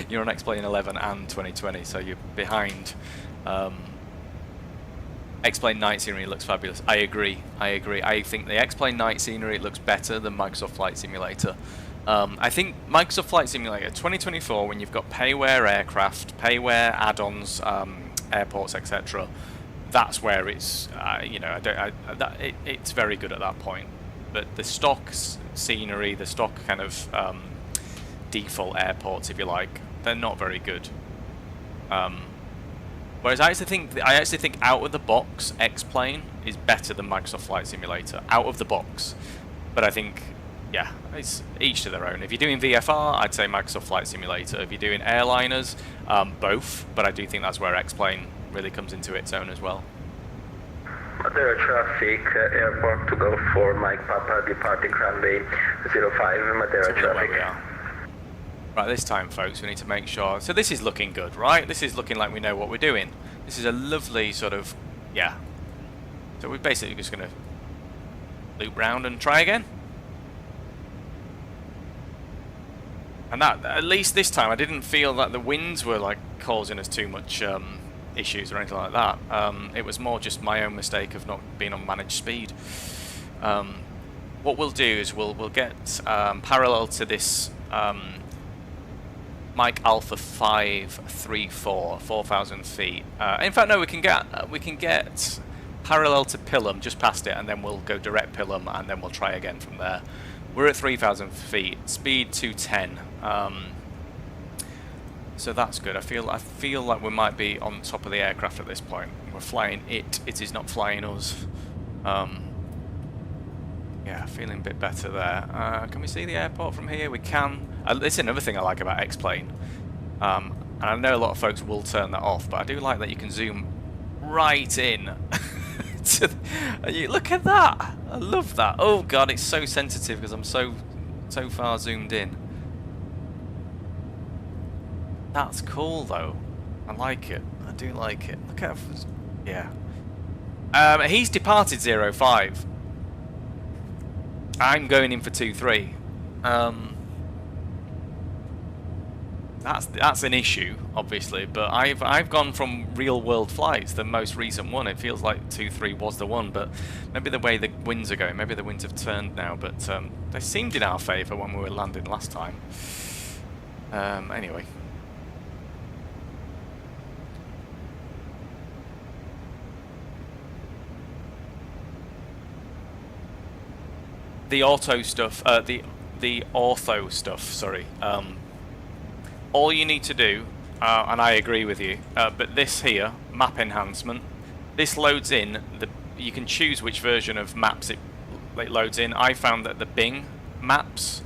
You're on X-Plane 11 and 2020, so you're behind. X-Plane night scenery looks fabulous. I agree. I think the X-Plane night scenery looks better than Microsoft Flight Simulator. I think Microsoft Flight Simulator 2024, when you've got payware aircraft, payware add-ons, airports, etc., that's where it's it's very good at that point. But the stock scenery, the stock kind of default airports, if you like, they're not very good. Whereas I actually think out of the box X-Plane is better than Microsoft Flight Simulator out of the box. But I think, yeah, it's each to their own. If you're doing VFR, I'd say Microsoft Flight Simulator. If you're doing airliners, both. But I do think that's where X-Plane really comes into its own as well. Madeira traffic, airport to go for Mike Papa, departing runway 05, Madeira traffic. We are. Right, this time, folks, we need to make sure. So this is looking good, right? This is looking like we know what we're doing. This is a lovely sort of, yeah. So we're basically just going to loop round and try again. And that, at least this time, I didn't feel that the winds were like causing us too much issues or anything like that. It was more just my own mistake of not being on managed speed. What we'll do is we'll get parallel to this. Mike Alpha 534, 4,000 feet. In fact, no, we can get parallel to Pilum, just past it, and then we'll go direct Pilum, and then we'll try again from there. We're at 3,000 feet, speed 210. So that's good. I feel like we might be on top of the aircraft at this point. We're flying it. It is not flying us. Yeah, feeling a bit better there. Can we see the airport from here? We can. It's another thing I like about X-Plane. And I know a lot of folks will turn that off, but I do like that you can zoom right in. Look at that! I love that. Oh god, it's so sensitive because I'm so far zoomed in. That's cool though. I like it. I do like it. Look at it. Yeah. He's departed 05. I'm going in for 2-3. That's an issue, obviously, but I've gone from real world flights, the most recent one. It feels like 2-3 was the one, but maybe the way the winds are going, maybe the winds have turned now, but they seemed in our favour when we were landing last time. Anyway. The auto stuff, the ortho stuff, sorry, all you need to do, and I agree with you, but this here, map enhancement, this loads in, you can choose which version of maps it loads in. I found that the Bing maps,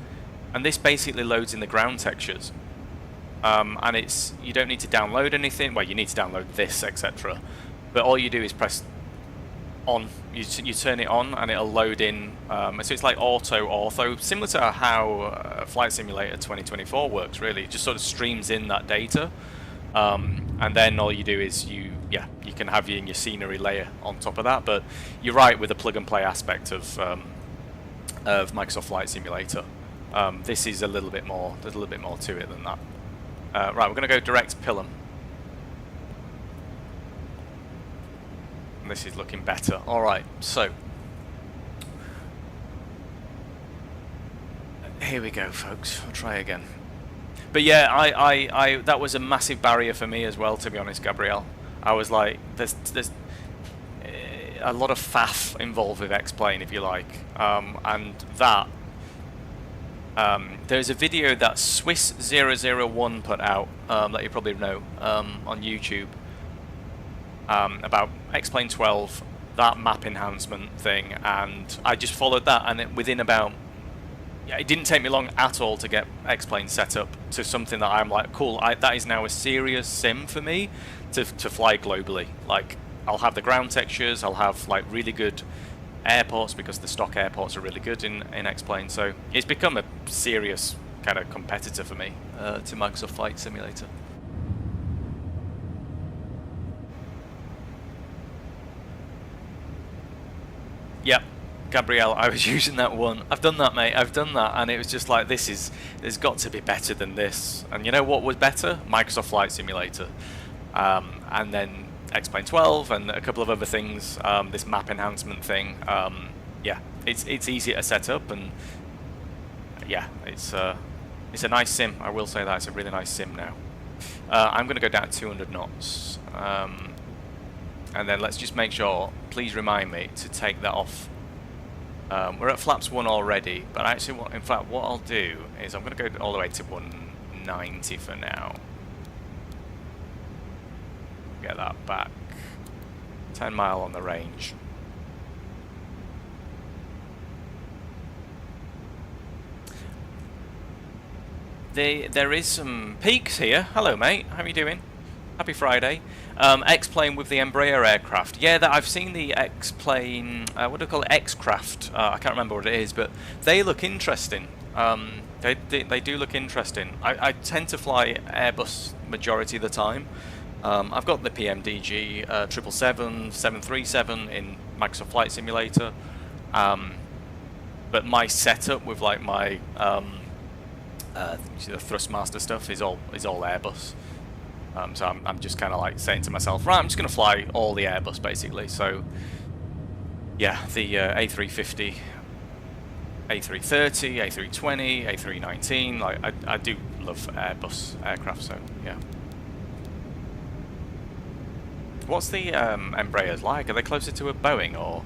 and this basically loads in the ground textures. And you don't need to download anything. Well, you need to download this, etc. But all you do is press on. You turn it on, and it'll load in. So it's like ortho, similar to how Flight Simulator 2024 works. Really, it just sort of streams in that data, and then all you do is you can have your scenery layer on top of that. But you're right with the plug and play aspect of Microsoft Flight Simulator. This is a little bit more. There's a little bit more to it than that. Right, we're going to go direct Pilum. And this is looking better. Alright, so here we go, folks. I'll try again. But yeah, I that was a massive barrier for me as well, to be honest, Gabrielle. I was like, there's a lot of faff involved with X-Plane, if you like. And that there's a video that Swiss001 put out that you probably know on YouTube about X-Plane 12, that map enhancement thing, and I just followed that, and within about, it didn't take me long at all to get X-Plane set up to something that I'm like, cool, that is now a serious sim for me to fly globally. Like, I'll have the ground textures, I'll have like really good airports, because the stock airports are really good in X-Plane, so it's become a serious kind of competitor for me to Microsoft Flight Simulator. Yep, Gabrielle, I was using that one. I've done that, mate, I've done that, and it was just like, there's got to be better than this. And you know what was better? Microsoft Flight Simulator. And then X-Plane 12 and a couple of other things, this map enhancement thing. Yeah, it's easier to set up, and yeah, it's a nice sim. I will say that it's a really nice sim now. I'm going to go down to 200 knots, and then let's just make sure. Please remind me to take that off. We're at flaps 1 already, but actually, in fact, what I'll do is I'm going to go all the way to 190 for now. Get that back. 10 mile on the range. There is some peaks here. Hello, mate. How are you doing? Happy Friday. X-Plane with the Embraer aircraft. Yeah, I've seen the X-Plane. What do I call it? X-Craft. I can't remember what it is, but they look interesting. They do look interesting. I tend to fly Airbus majority of the time. I've got the PMDG 777, 737 in Microsoft Flight Simulator, but my setup with like my the Thrustmaster stuff is all Airbus. So I'm just kind of like saying to myself, right, I'm just going to fly all the Airbus basically. So yeah, the A350, A330, A320, A319. Like I do love Airbus aircraft, so yeah. What's the Embraers like? Are they closer to a Boeing, or?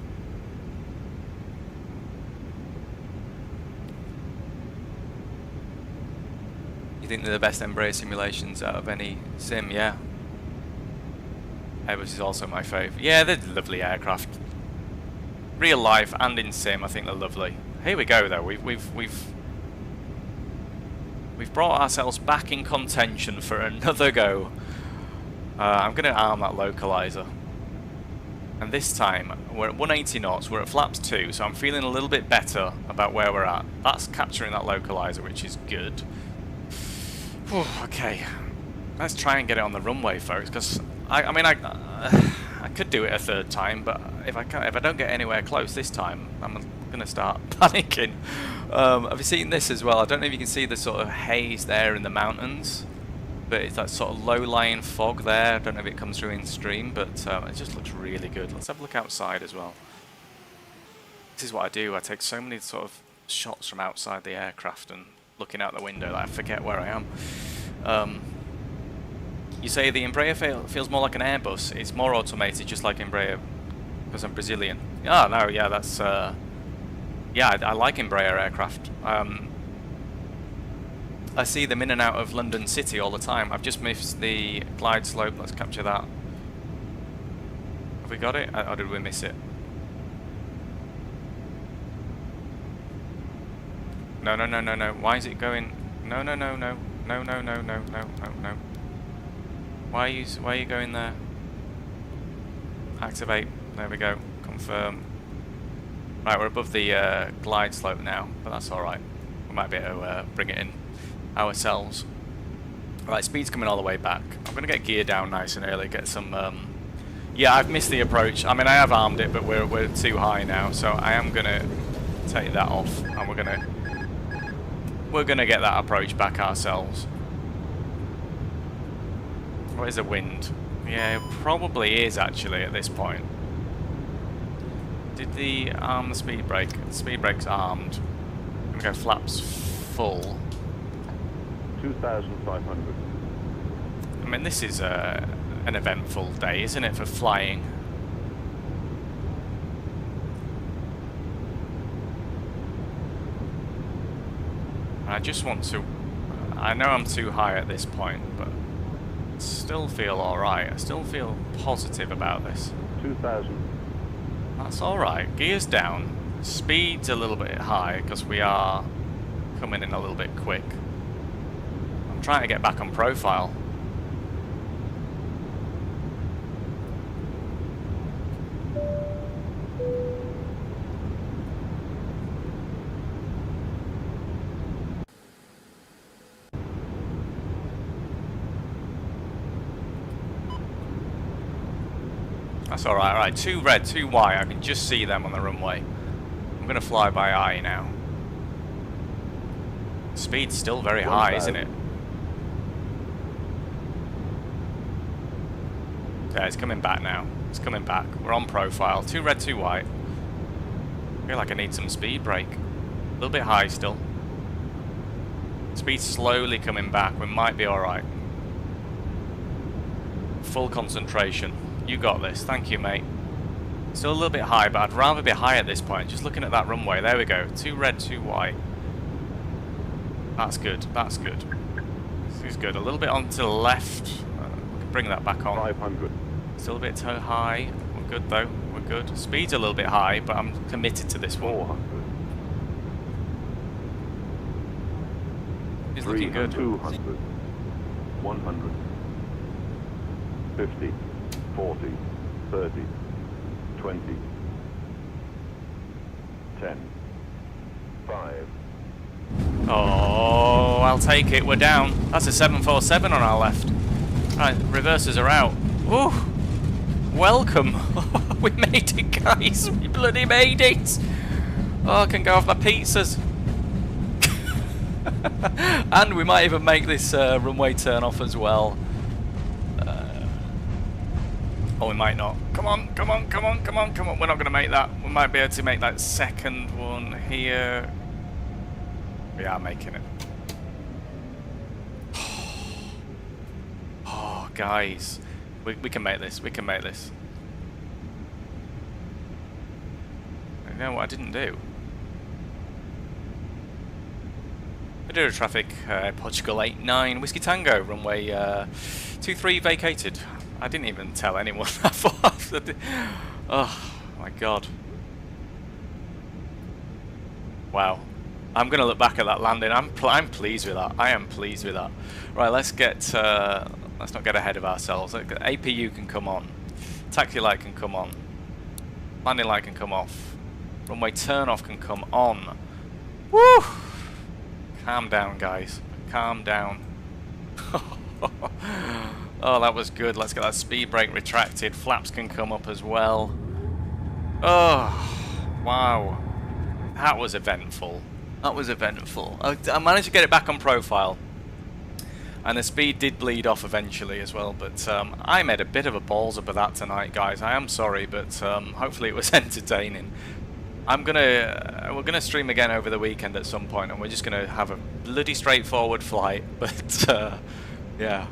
You think they're the best Embraer simulations out of any sim? Yeah. Airbus is also my favourite. Yeah, they're lovely aircraft. Real life and in sim, I think they're lovely. Here we go, though. We've brought ourselves back in contention for another go. I'm going to arm that localizer, and this time we're at 180 knots, we're at flaps 2, so I'm feeling a little bit better about where we're at. That's capturing that localizer, which is good. Whew, okay, let's try and get it on the runway, folks, because I could do it a third time, but if I don't get anywhere close this time, I'm going to start panicking. Have you seen this as well? I don't know if you can see the sort of haze there in the mountains, but it's that sort of low-lying fog there. I don't know if it comes through in stream, but it just looks really good. Let's have a look outside as well. This is what I do. I take so many sort of shots from outside the aircraft and looking out the window that I forget where I am. You say the Embraer feels more like an Airbus. It's more automated, just like Embraer, because I'm Brazilian. Oh, no, yeah, that's... yeah, I like Embraer aircraft. I see them in and out of London City all the time. I've just missed the glide slope. Let's capture that. Have we got it? Or did we miss it? No, no, no, no, no. Why is it going? No, no, no, no. No, no, no, no, no, no, no. Why are you going there? Activate. There we go. Confirm. Right, we're above the glide slope now, but that's alright. We might be able to bring it in ourselves. Right, speed's coming all the way back. I'm going to get gear down nice and early, get some... yeah, I've missed the approach. I mean, I have armed it, but we're too high now, so I am going to take that off, and we're going to get that approach back ourselves. Where's the wind? Yeah, it probably is actually at this point. Did the arm the speed brake? The speed brake's armed. I'm going to go flaps full. 2,500. I mean, this is an eventful day, isn't it, for flying? I just want to... I know I'm too high at this point, but I still feel alright. I still feel positive about this. 2,000. That's alright. Gears down. Speed's a little bit high because we are coming in a little bit quick. I'm trying to get back on profile. That's alright, alright. 2 red, 2 white. I can just see them on the runway. I'm going to fly by eye now. Speed's still very high, isn't it? Yeah, it's coming back now. It's coming back. We're on profile. 2 red, 2 white. I feel like I need some speed brake. A little bit high still. Speed's slowly coming back. We might be alright. Full concentration. You got this. Thank you, mate. Still a little bit high, but I'd rather be high at this point. Just looking at that runway. There we go. 2 red, 2 white. That's good. That's good. This is good. A little bit on to the left. We can bring that back on. 500. Still a bit too high. We're good, though. We're good. Speed's a little bit high, but I'm committed to this one. 400. It's looking good. 200. 100. 50. 40, 30, 20, 10, 5. Oh, I'll take it. We're down. That's a 747 on our left. Right, reversers are out. Ooh, welcome. We made it, guys. We bloody made it. Oh, I can go off my pizzas. And we might even make this runway turn off as well. Oh, we might not. Come on, come on, come on, come on, come on. We're not going to make that. We might be able to make that second one here. We are making it. Oh, guys. We can make this. We can make this. You know what I didn't do? Madeira traffic, Portugal 89, Whiskey Tango, runway 23 vacated. I didn't even tell anyone. Oh my god. Wow. I'm going to look back at that landing. I'm pleased with that. I am pleased with that. Right, let's not get ahead of ourselves. APU can come on. Taxi light can come on. Landing light can come off. Runway turn off can come on. Woo! Calm down, guys. Calm down. Oh, that was good. Let's get that speed brake retracted. Flaps can come up as well. Oh, wow. That was eventful. That was eventful. I managed to get it back on profile. And the speed did bleed off eventually as well. But I made a bit of a balls up of that tonight, guys. I am sorry, but hopefully it was entertaining. We're gonna stream again over the weekend at some point, and we're just gonna have a bloody straightforward flight. But yeah.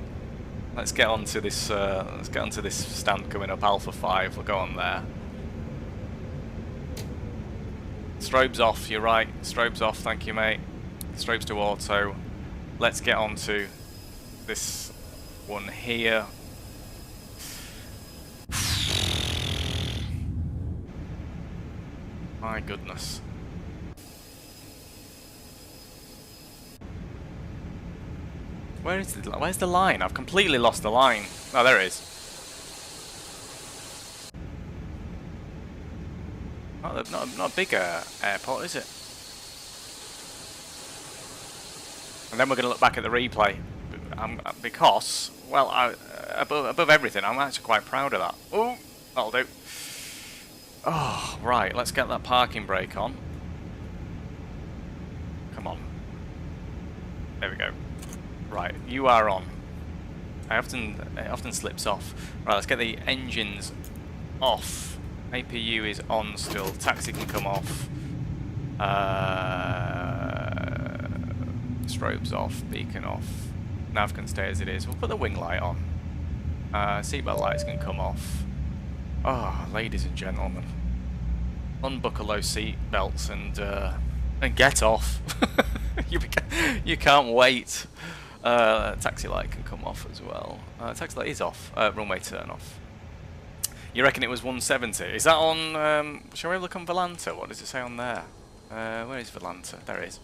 Let's get on to this. Let's get onto this stand coming up, Alpha 5. We'll go on there. Strobes off. You're right. Strobes off. Thank you, mate. Strobes to auto. let's get on to this one here. My goodness. Where's the line? I've completely lost the line. Oh, there it is. Not a big airport, is it? And then we're going to look back at the replay. Because, well, above everything, I'm actually quite proud of that. Oh, that'll do. Oh, right, let's get that parking brake on. Come on. There we go. Right, you are on. It often slips off. Right, let's get the engines off. APU is on still. Taxi can come off. Strobes off. Beacon off. Nav can stay as it is. We'll put the wing light on. Seatbelt lights can come off. Oh, ladies and gentlemen, unbuckle those seat belts and get off. you can't wait. Taxi light can come off as well. Taxi light is off. Runway turn off. You reckon it was 170? Is that on? Shall we look on Volanta? What does it say on there? Where is Volanta? There it is.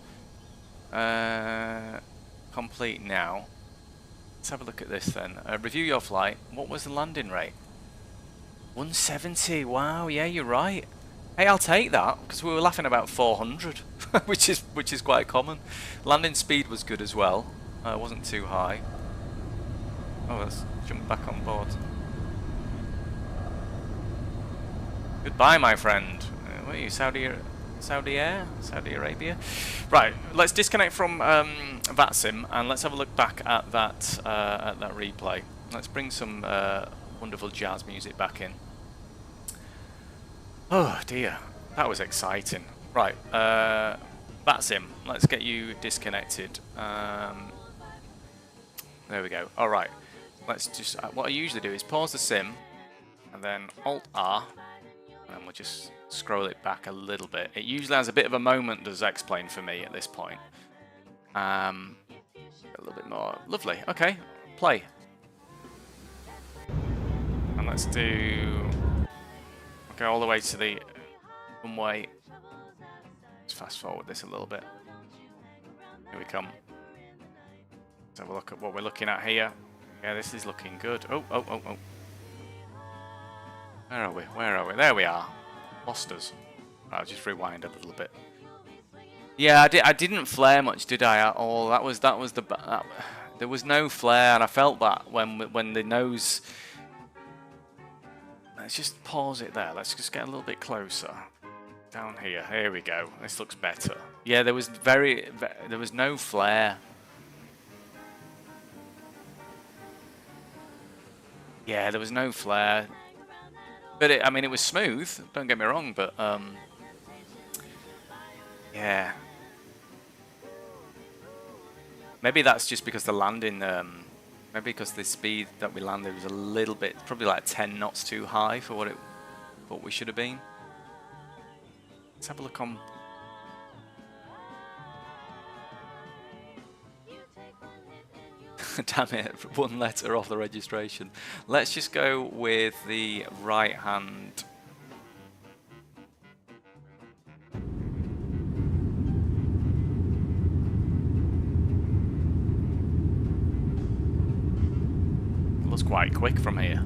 Complete now. Let's have a look at this then. Review your flight. What was the landing rate? 170. Wow. Yeah, you're right. Hey, I'll take that because we were laughing about 400, which is quite common. Landing speed was good as well. It wasn't too high. Oh, let's jump back on board. Goodbye, my friend. What are you, Saudi Arabia? Right, let's disconnect from VATSIM and let's have a look back at that replay. Let's bring some wonderful jazz music back in. Oh dear, that was exciting. Right, VATSIM, let's get you disconnected. There we go. All right, let's just. What I usually do is pause the sim, and then Alt R. And we'll just scroll it back a little bit. It usually has a bit of a moment, does X-Plane for me at this point. A little bit more. Lovely. Okay, play. And let's do... go all the way to the runway. Let's fast forward this a little bit. Here we come. Let's have a look at what we're looking at here. Yeah, this is looking good. Oh. Where are we? Where are we? There we are. Lost us. I'll just rewind a little bit. Yeah, I didn't flare much, did I? At all. That was the. There was no flare, and I felt that when the nose. Let's just pause it there. Let's just get a little bit closer. Down here. Here we go. This looks better. Yeah, there was no flare. Yeah, there was no flare. But I mean, it was smooth. Don't get me wrong, but yeah. Maybe that's just because the landing. Maybe because the speed that we landed was a little bit, probably like 10 knots too high for what we should have been. Let's have a look on. Damn it, one letter off the registration. Let's just go with the right hand. Looks quite quick from here.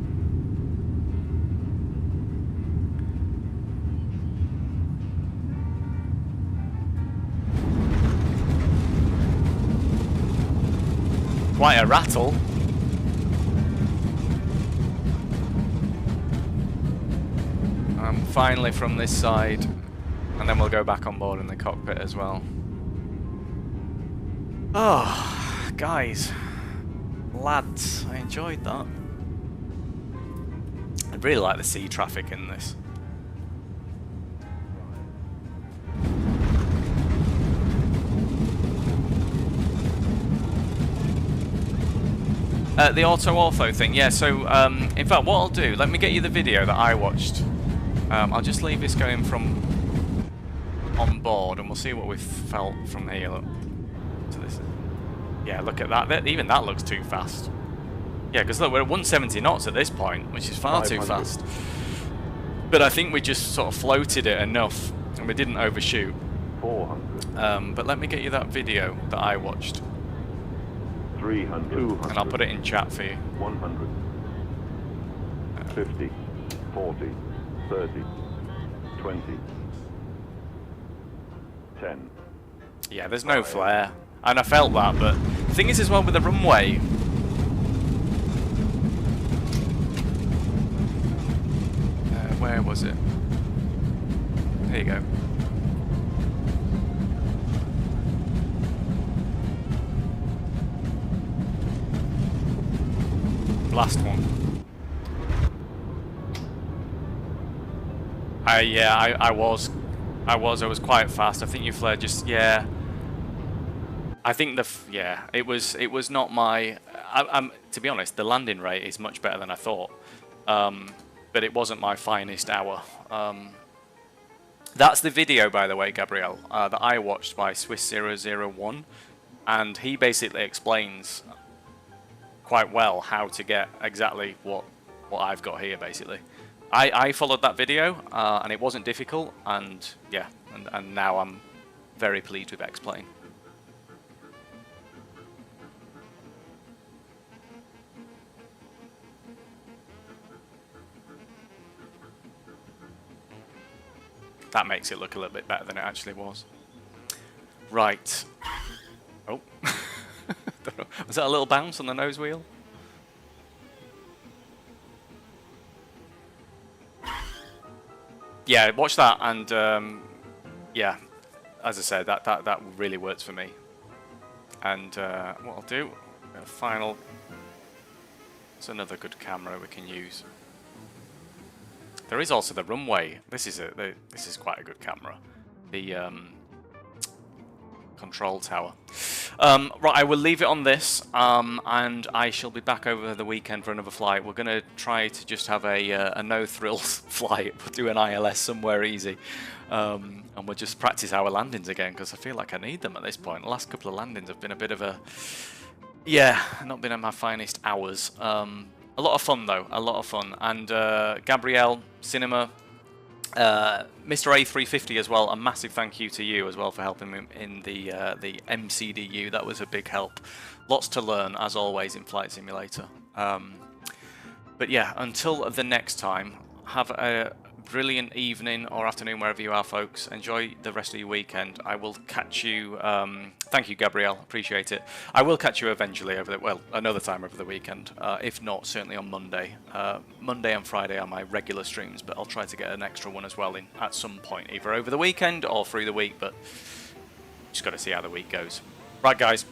Quite a rattle. Finally from this side, and then we'll go back on board in the cockpit as well. Oh, guys, lads, I enjoyed that. I really like the sea traffic in this. The auto-ortho thing, yeah, so in fact what I'll do, let me get you the video that I watched. I'll just leave this going from on board and we'll see what we've felt from here. Look. So this is Yeah, look at that. Even that looks too fast. Yeah, because look, we're at 170 knots at this point, which is far too fast. But I think we just sort of floated it enough, and we didn't overshoot. 400. But let me get you that video that I watched. 300. 200. And I'll put it in chat for you. 100. 50. 40. 30. 20. 10. Yeah, there's no flare. And I felt that, but the thing is as well with the runway, where was it? There you go. Last one. I was quite fast. I think you flared just, yeah. I think it was not my. To be honest, the landing rate is much better than I thought, but it wasn't my finest hour. That's the video, by the way, Gabrielle, that I watched by Swiss001, and he basically explains quite well how to get exactly what I've got here. Basically, I followed that video, and it wasn't difficult, and yeah, and now I'm very pleased with X-Plane. That makes it look a little bit better than it actually was. Right. Oh. Was that a little bounce on the nose wheel? Yeah, watch that, and yeah, as I said, that really works for me. And what I'll do, a final. It's another good camera we can use. There is also the runway. This is quite a good camera. The control tower. Right, I will leave it on this, and I shall be back over the weekend for another flight. We're going to try to just have a no-thrills flight. We'll do an ILS somewhere easy, and we'll just practice our landings again, because I feel like I need them at this point. The last couple of landings have been a bit of a, yeah, not been at my finest hours. A lot of fun though, a lot of fun. And Gabrielle, Cinema, Mr. A350 as well, a massive thank you to you as well for helping me in the MCDU. That was a big help. Lots to learn, as always, in Flight Simulator. But yeah, until the next time, have a brilliant evening or afternoon wherever you are, folks. Enjoy the rest of your weekend. I will catch you. Thank you, Gabrielle. Appreciate it. I will catch you eventually another time over the weekend. If not, certainly on Monday. Monday and Friday are my regular streams, but I'll try to get an extra one as well in at some point, either over the weekend or through the week. But just got to see how the week goes. Right, guys.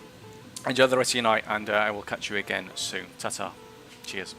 Enjoy the rest of your night, and I will catch you again soon. Ta-ta. Cheers.